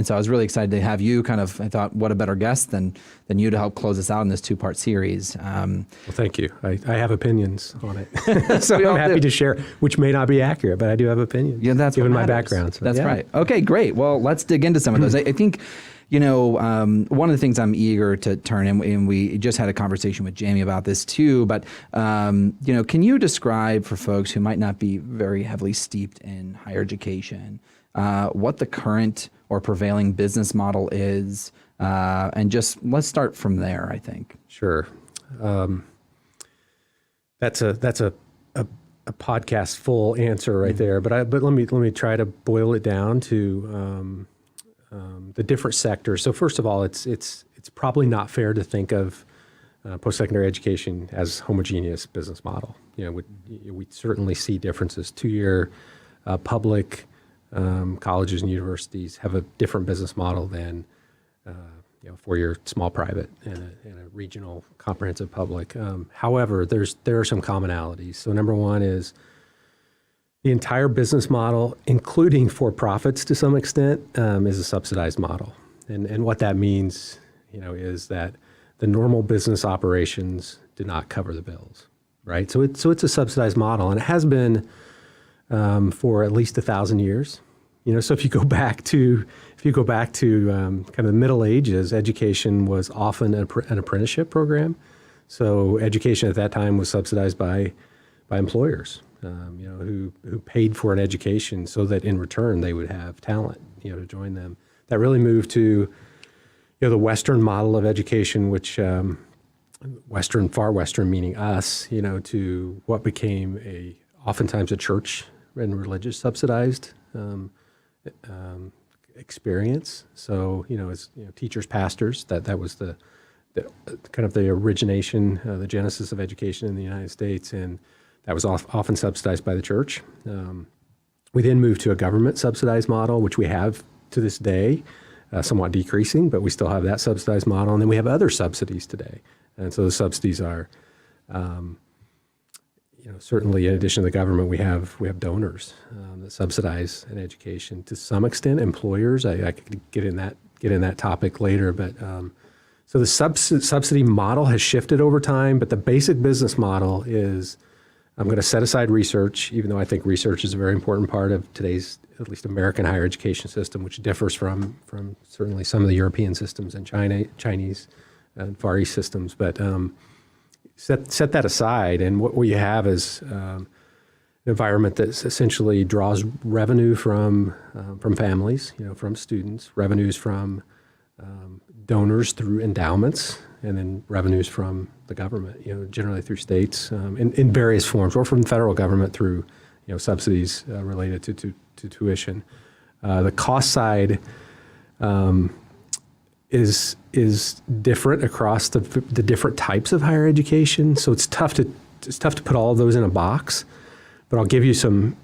so I was really excited to have you. I thought, what a better guest than you to help close us out in this 2-part series. Well, thank you. I have opinions on it, so I'm happy to share, which may not be accurate, but I do have opinions. Yeah, that's given my background. So, that's right. Okay, great. Well, let's dig into some of those. I think. One of the things I'm eager to turn in, and we just had a conversation with Jamie about this too, but, can you describe for folks who might not be very heavily steeped in higher education, what the current or prevailing business model is? And just let's start from there, I think. Sure. That's a podcast full answer right there, but let me try to boil it down to, the different sectors. So first of all, it's probably not fair to think of post-secondary education as homogeneous business model. We certainly see differences. 2-year public colleges and universities have a different business model than 4-year small private and a regional comprehensive public. However, there are some commonalities. So number one is the entire business model, including for-profits to some extent, is a subsidized model. And what that means, is that the normal business operations do not cover the bills, right? So it's a subsidized model, and it has been for at least 1,000 years. So if you go back to kind of the Middle Ages, education was often an apprenticeship program. So education at that time was subsidized by employers. Who paid for an education so that in return they would have talent, to join them. That really moved to, the Western model of education, which far Western meaning us, to what became oftentimes a church and religious subsidized experience. So, as teachers, pastors, that was the kind of the origination, the genesis of education in the United States, and that was often subsidized by the church. We then moved to a government subsidized model, which we have to this day, somewhat decreasing, but we still have that subsidized model. And then we have other subsidies today. And so the subsidies are, certainly in addition to the government, we have donors that subsidize an education to some extent. Employers, I could get in that topic later, but so the subsidy model has shifted over time, but the basic business model is I'm going to set aside research, even though I think research is a very important part of today's, at least American higher education system, which differs from certainly some of the European systems and Chinese and Far East systems. But set that aside, and what you have is an environment that essentially draws revenue from families, from students, revenues from donors through endowments, and then revenues from the government, generally through states in various forms, or from the federal government through, subsidies related to tuition. The cost side is different across the different types of higher education. So it's tough to put all of those in a box. But I'll give you some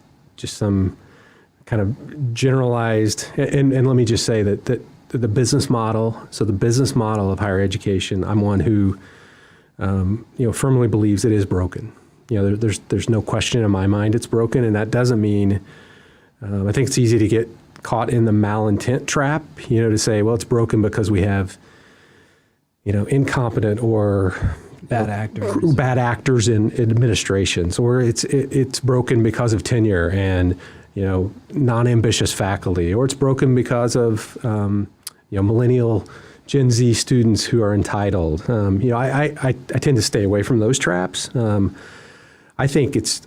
kind of generalized, and let me just say that the business model. So the business model of higher education, I'm one who firmly believes it is broken. There's no question in my mind it's broken, and that doesn't mean. I think it's easy to get caught in the malintent trap, to say, well, it's broken because we have, incompetent or bad actors in administrations, or it's broken because of tenure and non-ambitious faculty, or it's broken because of millennial Gen Z students who are entitled. I tend to stay away from those traps. I think it's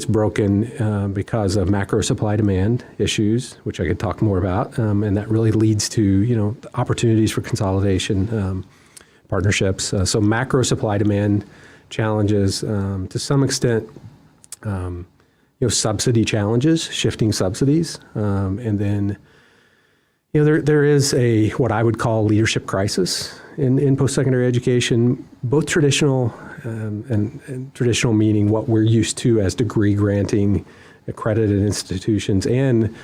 broken because of macro supply demand issues, which I could talk more about, and that really leads to opportunities for consolidation, partnerships. So macro supply demand challenges, to some extent, subsidy challenges, shifting subsidies, and then there is what I would call leadership crisis in post-secondary education, both traditional and traditional meaning what we're used to as degree granting accredited institutions, and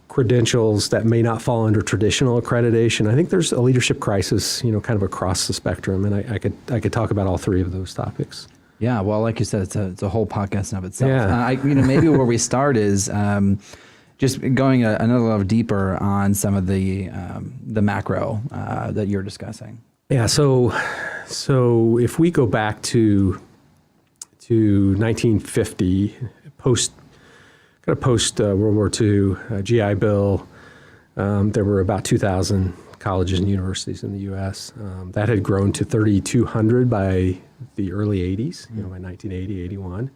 credentials that may not fall under traditional accreditation. I think there's a leadership crisis, kind of across the spectrum, and I could talk about all three of those topics. Yeah, well, like you said, it's a whole podcast in of itself. Yeah. Maybe where we start is just going another level deeper on some of the macro that you're discussing. Yeah. So if we go back to 1950, post World War II, GI Bill, there were about 2,000 colleges and universities in the U.S. That had grown to 3,200 by the early 80s, by 1980, 81.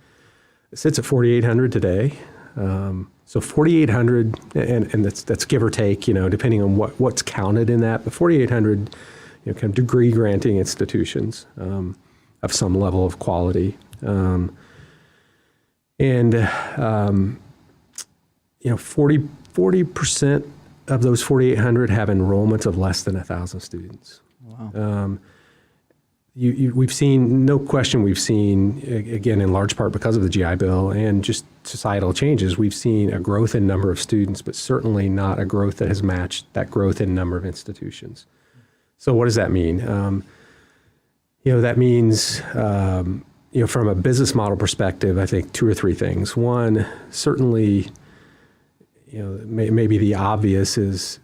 It sits at 4,800 today. So 4,800, and that's give or take, depending on what's counted in that, but 4,800, kind of degree granting institutions of some level of quality. 40% of those 4,800 have enrollments of less than 1,000 students. Wow. We've seen, no question, again, in large part because of the GI Bill and just societal changes, we've seen a growth in number of students, but certainly not a growth that has matched that growth in number of institutions. So what does that mean? That means, from a business model perspective, I think two or three things. One, certainly, maybe the obvious is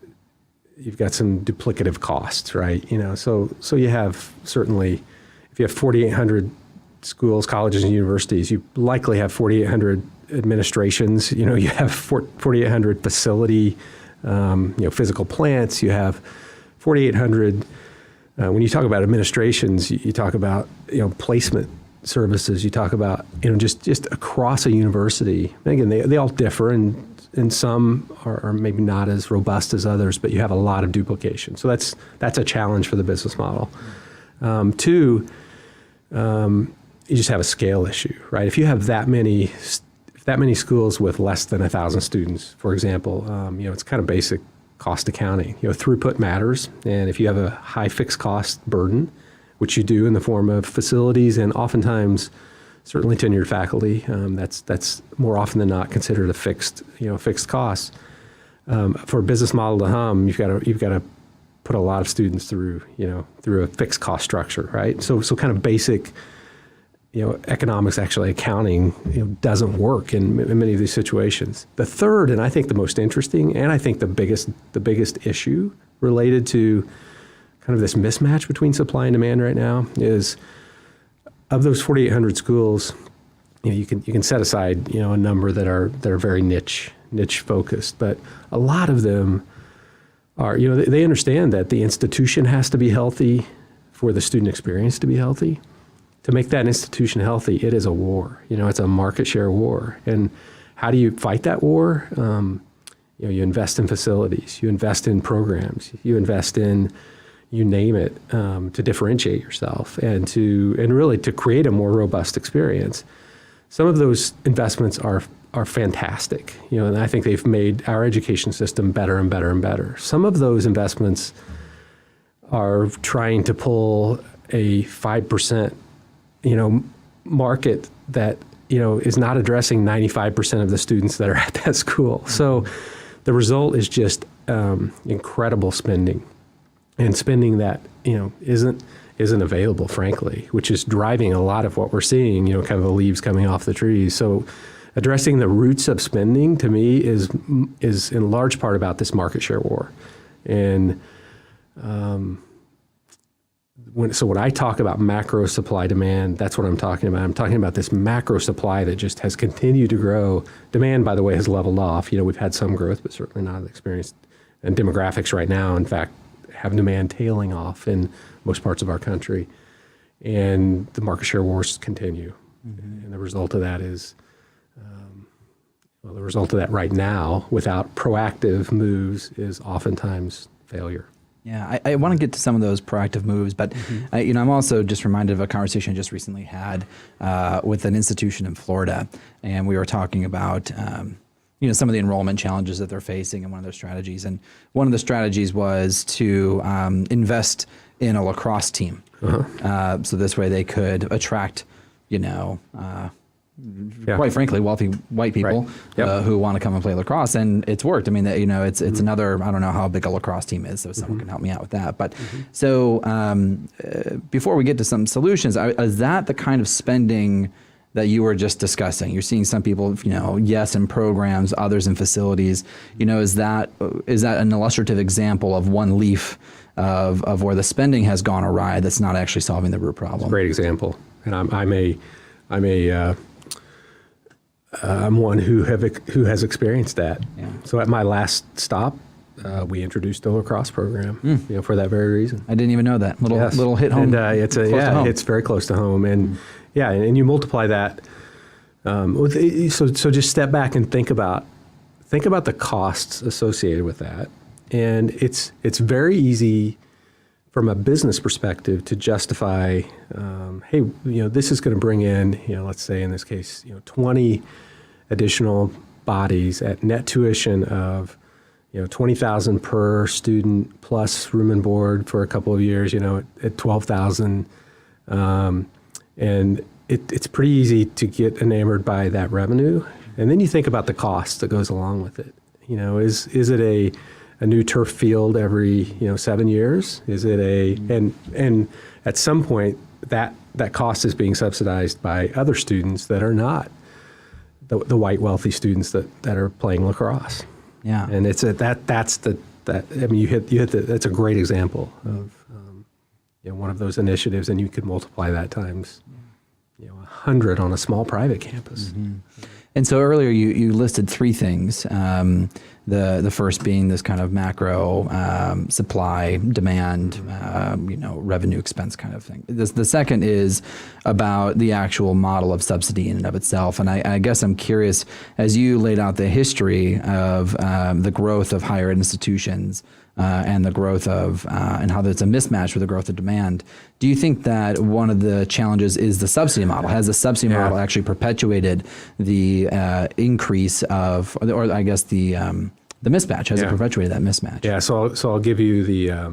you've got some duplicative costs, right? So you have certainly, if you have 4,800 schools, colleges, and universities, you likely have 4,800 administrations. You have 4,800 facility, physical plants. You have 4,800. When you talk about administrations, you talk about placement services. You talk about just across a university. And again, they all differ, and some are maybe not as robust as others, but you have a lot of duplication. So that's a challenge for the business model. Two, you just have a scale issue, right? If you have that many schools with less than 1,000 students, for example, it's kind of basic cost accounting. Throughput matters, and if you have a high fixed cost burden, which you do in the form of facilities and oftentimes certainly tenured faculty, that's more often than not considered a fixed cost. For a business model to hum, you've got to put a lot of students through a fixed cost structure, right? So kind of basic, economics, actually accounting, doesn't work in many of these situations. The third, and I think the most interesting, and I think the biggest issue related to kind of this mismatch between supply and demand right now is, of those 4,800 schools, you can set aside, a number that are very niche focused, but a lot of them are, they understand that the institution has to be healthy for the student experience to be healthy. To make that institution healthy, it is a war. It's a market share war. And how do you fight that war? You invest in facilities, you invest in programs, you invest in, you name it, to differentiate yourself and really to create a more robust experience. Some of those investments are fantastic, and I think they've made our education system better and better and better. Some of those investments are trying to pull a 5%, market that, is not addressing 95% of the students that are at that school. So the result is just incredible spending, and spending that, isn't available, frankly, which is driving a lot of what we're seeing, kind of the leaves coming off the trees. So addressing the roots of spending, to me, is in large part about this market share war. And when I talk about macro supply demand, that's what I'm talking about. I'm talking about this macro supply that just has continued to grow. Demand, by the way, has leveled off. We've had some growth, but certainly not experienced. And demographics right now, in fact, have demand tailing off in most parts of our country. And the market share wars continue. Mm-hmm. And the result of that is, the result of that right now, without proactive moves, is oftentimes failure. Yeah, I want to get to some of those proactive moves, but I'm also just reminded of a conversation I just recently had with an institution in Florida, and we were talking about some of the enrollment challenges that they're facing and one of their strategies. And one of the strategies was to invest in a lacrosse team, so this way they could attract, quite frankly, wealthy white people who want to come and play lacrosse, and it's worked. I mean, it's another. I don't know how big a lacrosse team is, so someone can help me out with that. But so before we get to some solutions, is that the kind of spending that you were just discussing? You're seeing some people, yes, in programs, others in facilities. Is that an illustrative example of one leaf of where the spending has gone awry that's not actually solving the root problem? It's a great example, and I'm one who has experienced that. Yeah. So at my last stop, we introduced a lacrosse program, for that very reason. I didn't even know that. Little hit home. And it's very close to home, and and you multiply that. So just step back and think about the costs associated with that, and it's very easy from a business perspective to justify, hey, this is going to bring in, let's say in this case, 20 additional bodies at net tuition of, $20,000 per student plus room and board for a couple of years, at $12,000. And it's pretty easy to get enamored by that revenue. And then you think about the cost that goes along with it. Is it a new turf field every 7 years? Is it and at some point that cost is being subsidized by other students that are not the white wealthy students that are playing lacrosse. Yeah, and it's that's a great example of one of those initiatives, and you could multiply that times 100 on a small private campus. Mm-hmm. And so earlier you listed three things. The first being this kind of macro supply, demand, revenue expense kind of thing. The second is about the actual model of subsidy in and of itself. And I guess I'm curious, as you laid out the history of the growth of higher ed institutions and the growth of, and how there's a mismatch with the growth of demand, do you think that one of the challenges is the subsidy model? Has the subsidy model actually perpetuated the increase of, or I guess the mismatch? Has it perpetuated that mismatch? Yeah. So I'll give you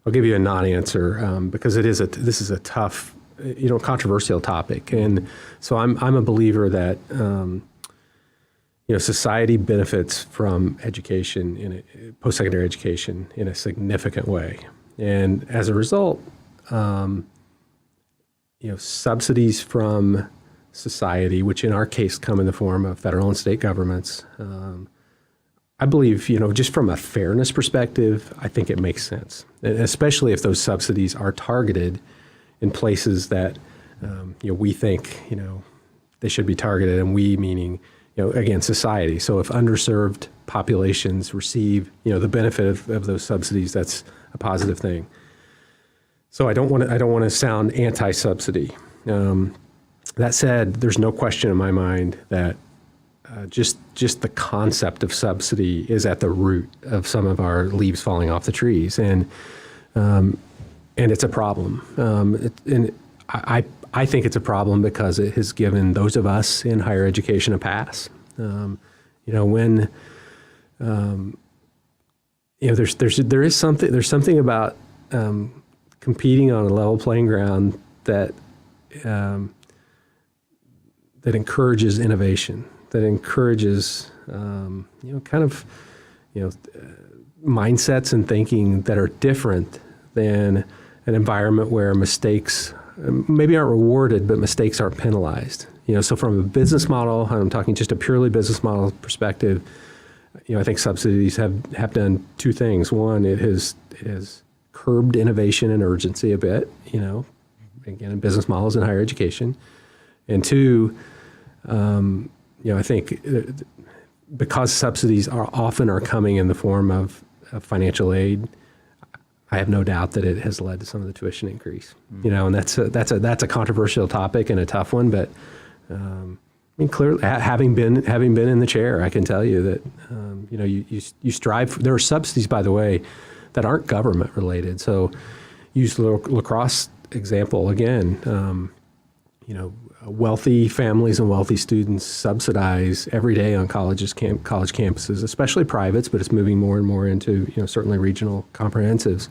a non-answer because this is a tough, controversial topic, and so I'm a believer that society benefits from education post-secondary education in a significant way, and as a result, subsidies from society, which in our case come in the form of federal and state governments. I believe, just from a fairness perspective, I think it makes sense, especially if those subsidies are targeted in places that, we think, they should be targeted, and we meaning, again, society. So if underserved populations receive, the benefit of those subsidies, that's a positive thing. So I don't want to sound anti-subsidy. That said, there's no question in my mind that just the concept of subsidy is at the root of some of our leaves falling off the trees, and it's a problem. I think it's a problem because it has given those of us in higher education a pass. There's something about competing on a level playing ground that encourages innovation, that encourages mindsets and thinking that are different than an environment where mistakes maybe aren't rewarded, but mistakes aren't penalized. So from a business model, I'm talking just a purely business model perspective, I think subsidies have done two things. One, it has curbed innovation and urgency a bit, again, in business models in higher education. And two, I think because subsidies are coming in the form of financial aid, I have no doubt that it has led to some of the tuition increase. And that's a controversial topic and a tough one, but clearly, having been in the chair, I can tell you that you strive. There are subsidies, by the way, that aren't government related. So, use the Lacrosse example again. Wealthy families and wealthy students subsidize every day on college campuses, especially privates, but it's moving more and more into certainly regional comprehensives.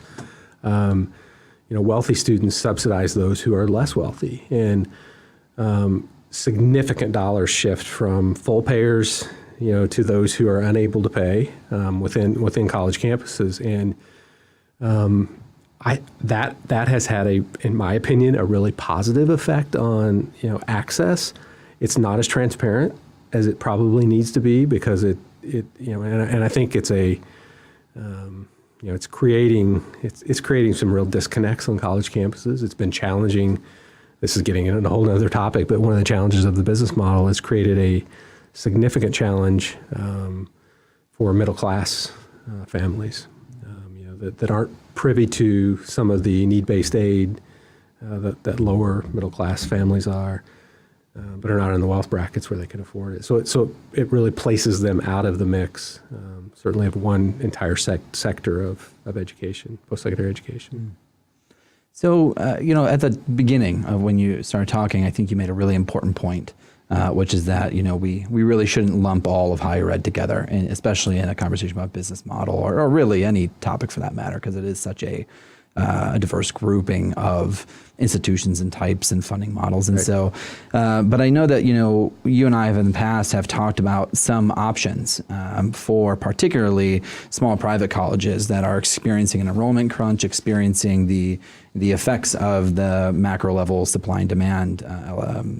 Wealthy students subsidize those who are less wealthy, and significant dollars shift from full payers, to those who are unable to pay within college campuses, and that has had in my opinion, a really positive effect on access. It's not as transparent as it probably needs to be because and I think it's it's creating some real disconnects on college campuses. It's been challenging. This is getting into a whole other topic, but one of the challenges of the business model has created a significant challenge for middle class families that aren't privy to some of the need-based aid that lower middle class families are, but are not in the wealth brackets where they can afford it. So it really places them out of the mix, certainly of one entire sector of education, post-secondary education. So, at the beginning of when you started talking, I think you made a really important point, which is that, we really shouldn't lump all of higher ed together, and especially in a conversation about business model or really any topic for that matter, because it is such a diverse grouping of institutions and types and funding models. And right. So, but I know that, you and I have in the past have talked about some options for particularly small private colleges that are experiencing an enrollment crunch, experiencing the effects of the macro level supply and demand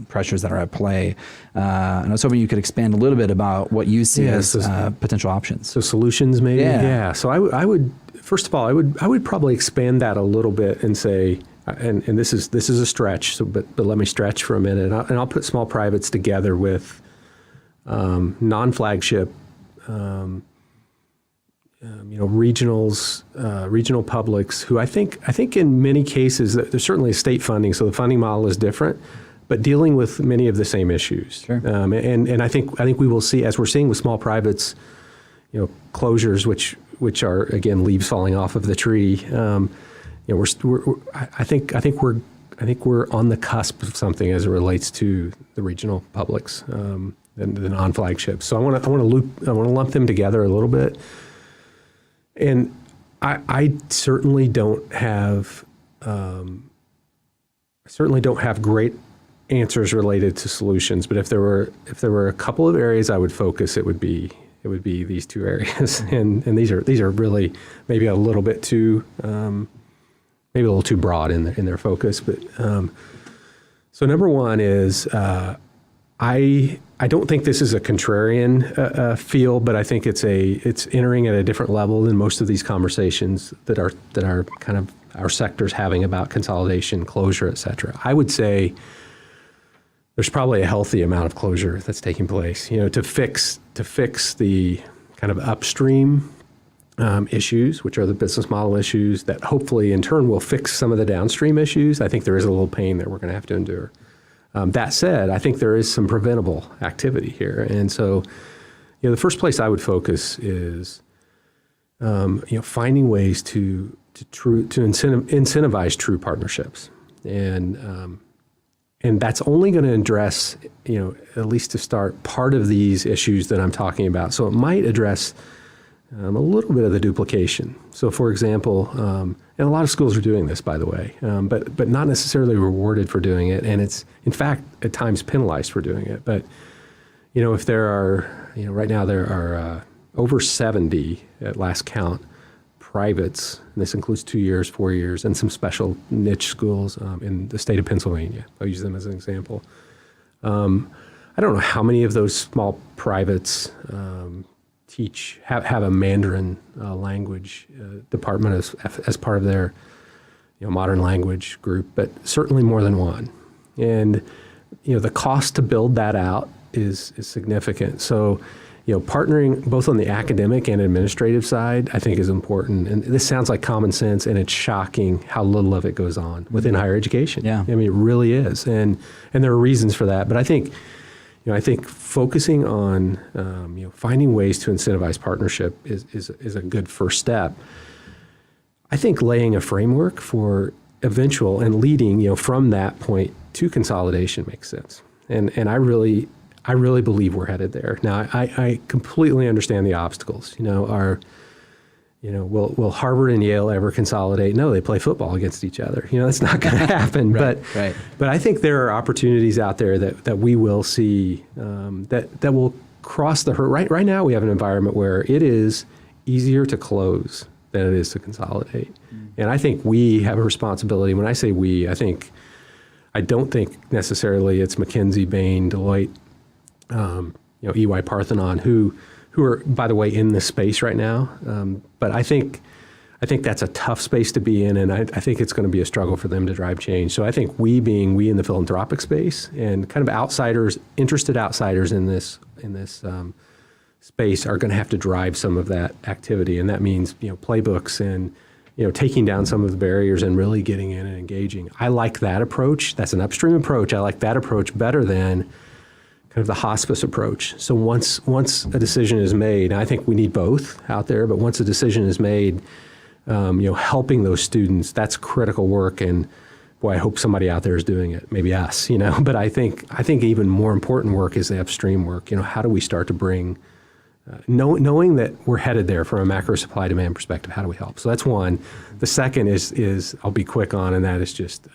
pressures that are at play. And I was hoping you could expand a little bit about what you see as potential options. So solutions maybe? Yeah. So I would, first of all, I would probably expand that a little bit and say, and this is a stretch, so but let me stretch for a minute, and I'll put small privates together with non-flagship, regionals, regional publics, who I think in many cases there's certainly state funding, so the funding model is different, but dealing with many of the same issues. Sure. And I think we will see, as we're seeing with small privates, closures, which are again leaves falling off of the tree. I think we're on the cusp of something as it relates to the regional publics and the non-flagships. So I want to lump them together a little bit. And I certainly don't have great answers related to solutions. But if there were a couple of areas I would focus, it would be these two areas. And these are really maybe a little bit too maybe a little too broad in their focus. But so number one is I don't think this is a contrarian field, but I think it's entering at a different level than most of these conversations that are kind of our sector's having about consolidation, closure, et cetera. I would say there's probably a healthy amount of closure that's taking place, to fix the kind of upstream issues, which are the business model issues that hopefully in turn will fix some of the downstream issues. I think there is a little pain that we're going to have to endure. That said, I think there is some preventable activity here. And so, the first place I would focus is, finding ways to incentivize true partnerships. And that's only going to address, at least to start, part of these issues that I'm talking about. So it might address a little bit of the duplication. So for example, and a lot of schools are doing this, by the way, but not necessarily rewarded for doing it. And it's, in fact, at times penalized for doing it. But, if there are, right now there are over 70 at last count privates, and this includes 2 years, 4 years, and some special niche schools in the state of Pennsylvania. I'll use them as an example. I don't know how many of those small privates have a Mandarin language department as part of their modern language group, but certainly more than one. And the cost to build that out is significant. So partnering both on the academic and administrative side, I think is important. And this sounds like common sense, and it's shocking how little of it goes on within higher education. Yeah. I mean, it really is. And there are reasons for that. But I think focusing on, finding ways to incentivize partnership is a good first step. I think laying a framework for eventual and leading, from that point to consolidation makes sense. And I really believe we're headed there. Now, I completely understand the obstacles. Will Harvard and Yale ever consolidate? No, they play football against each other. That's not going to happen. Right. But I think there are opportunities out there that we will see that will cross the hurdle. Right now, we have an environment where it is easier to close than it is to consolidate. And I think we have a responsibility. When I say we, I don't think necessarily it's McKinsey, Bain, Deloitte, EY Parthenon, who are, by the way, in this space right now. But I think that's a tough space to be in, and I think it's going to be a struggle for them to drive change. So I think we in the philanthropic space and kind of interested outsiders in this space are going to have to drive some of that activity, and that means playbooks and taking down some of the barriers and really getting in and engaging. I like that approach. That's an upstream approach. I like that approach better than kind of the hospice approach. So once a decision is made, and I think we need both out there, but once a decision is made, helping those students, that's critical work. And boy, I hope somebody out there is doing it, maybe us, but I think even more important work is the upstream work. How do we start to bring, knowing that we're headed there from a macro supply demand perspective, how do we help? So that's one. The second is I'll be quick on, and that is just,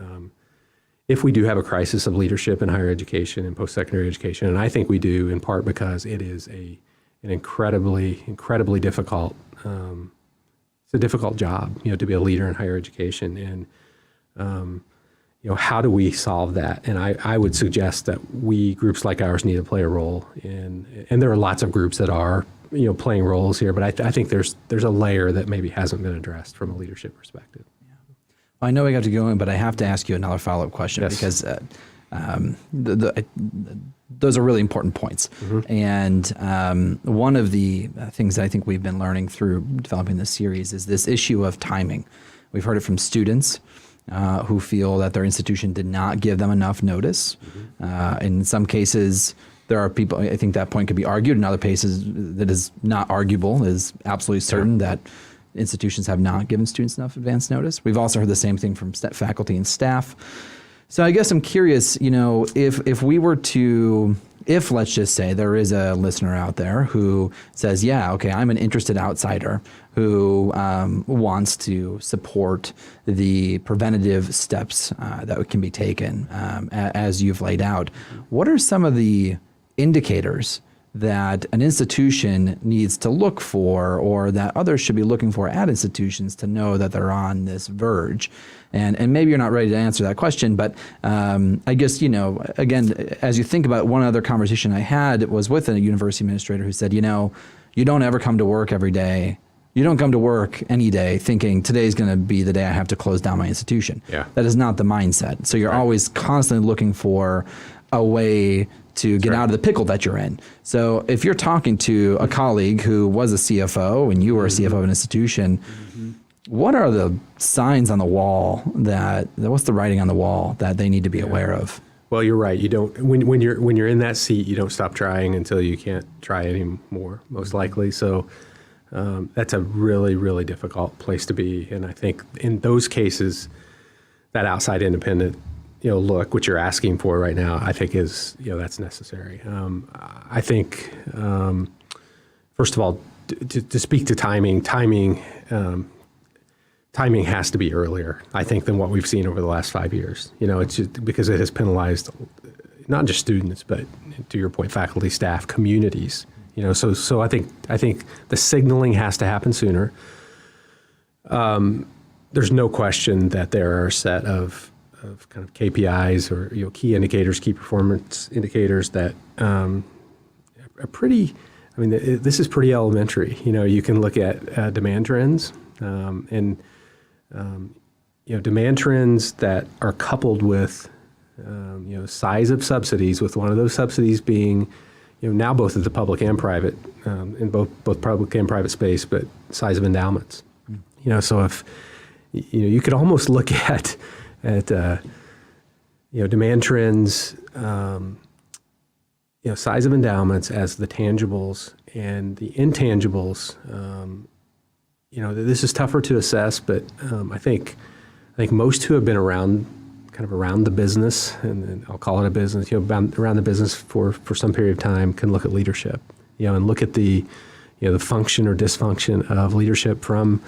if we do have a crisis of leadership in higher education and post-secondary education, and I think we do in part because it is an incredibly, incredibly difficult, it's a difficult job, to be a leader in higher education. And, how do we solve that? And I would suggest that groups like ours need to play a role and there are lots of groups that are, playing roles here, but I think there's a layer that maybe hasn't been addressed from a leadership perspective. I know we got to go in, but I have to ask you another follow-up question because those are really important points. Mm-hmm. And one of the things that I think we've been learning through developing this series is this issue of timing. We've heard it from students who feel that their institution did not give them enough notice. Mm-hmm. In some cases, there are people, I think that point could be argued. In other cases, that is not arguable, is absolutely certain that institutions have not given students enough advance notice. We've also heard the same thing from faculty and staff. So I guess I'm curious, if we were to, if let's just say there is a listener out there who says, yeah, okay, I'm an interested outsider who wants to support the preventative steps that can be taken as you've laid out. What are some of the indicators that an institution needs to look for, or that others should be looking for at institutions to know that they're on this verge? And maybe you're not ready to answer that question, but I guess, again, as you think about one other conversation I had was with a university administrator who said, you don't ever come to work every day. You don't come to work any day thinking today's going to be the day I have to close down my institution. Yeah. That is not the mindset. So you're always constantly looking for a way to get out of the pickle that you're in. So if you're talking to a colleague who was a CFO and you were a CFO of an institution, what are the signs on the wall what's the writing on the wall that they need to be aware of? Well, you're right. You don't when you're in that seat, you don't stop trying until you can't try anymore, most likely. So that's a really, really difficult place to be. And I think in those cases, that outside independent look, what you're asking for right now, I think is, that's necessary. I think, first of all, to speak to timing has to be earlier, I think, than what we've seen over the last 5 years. It's just because it has penalized not just students, but to your point, faculty, staff, communities. So I think the signaling has to happen sooner. There's no question that there are a set of kind of KPIs or key indicators, key performance indicators that are pretty. I mean, this is pretty elementary. You can look at demand trends and demand trends that are coupled with size of subsidies, with one of those subsidies being now both at the public and private, in both public and private space, but size of endowments. So if you could almost look at demand trends, size of endowments as the tangibles, and the intangibles. This is tougher to assess, but I think most who have been around the business, and I'll call it a business, around the business for some period of time, can look at leadership, and look at the function or dysfunction of leadership from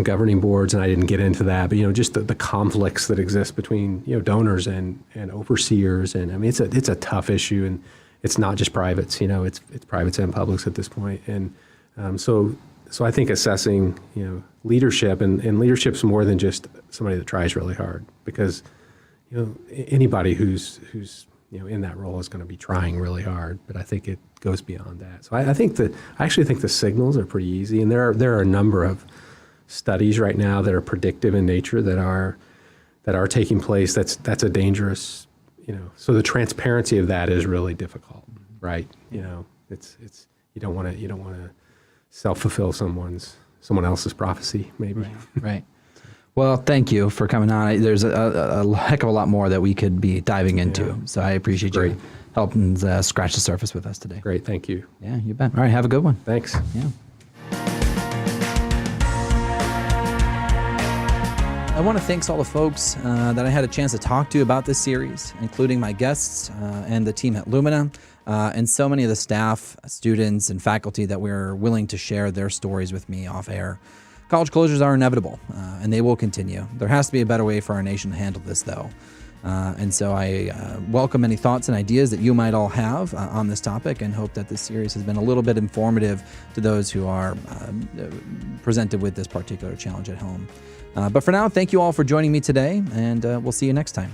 governing boards. And I didn't get into that, but just the conflicts that exist between donors and overseers. And I mean, it's a tough issue, and it's not just privates. It's privates and publics at this point. And so I think assessing leadership, and leadership's more than just somebody that tries really hard, because anybody who's in that role is going to be trying really hard. But I think it goes beyond that. So I actually think the signals are pretty easy, and there are a number of studies right now that are predictive in nature that are taking place. That's a dangerous, so the transparency of that is really difficult, right? It's you don't want to self-fulfill someone else's prophecy, maybe. Right. Well, thank you for coming on. There's a heck of a lot more that we could be diving into. Yeah. So I appreciate you helping scratch the surface with us today. Great. Thank you. Yeah, you bet. All right. Have a good one. Thanks. Yeah. I want to thank all the folks that I had a chance to talk to about this series, including my guests and the team at Lumina, and so many of the staff, students, and faculty that were willing to share their stories with me off air. College closures are inevitable, and they will continue. There has to be a better way for our nation to handle this, though. And so I welcome any thoughts and ideas that you might all have on this topic, and hope that this series has been a little bit informative to those who are presented with this particular challenge at home. But for now, thank you all for joining me today, and we'll see you next time.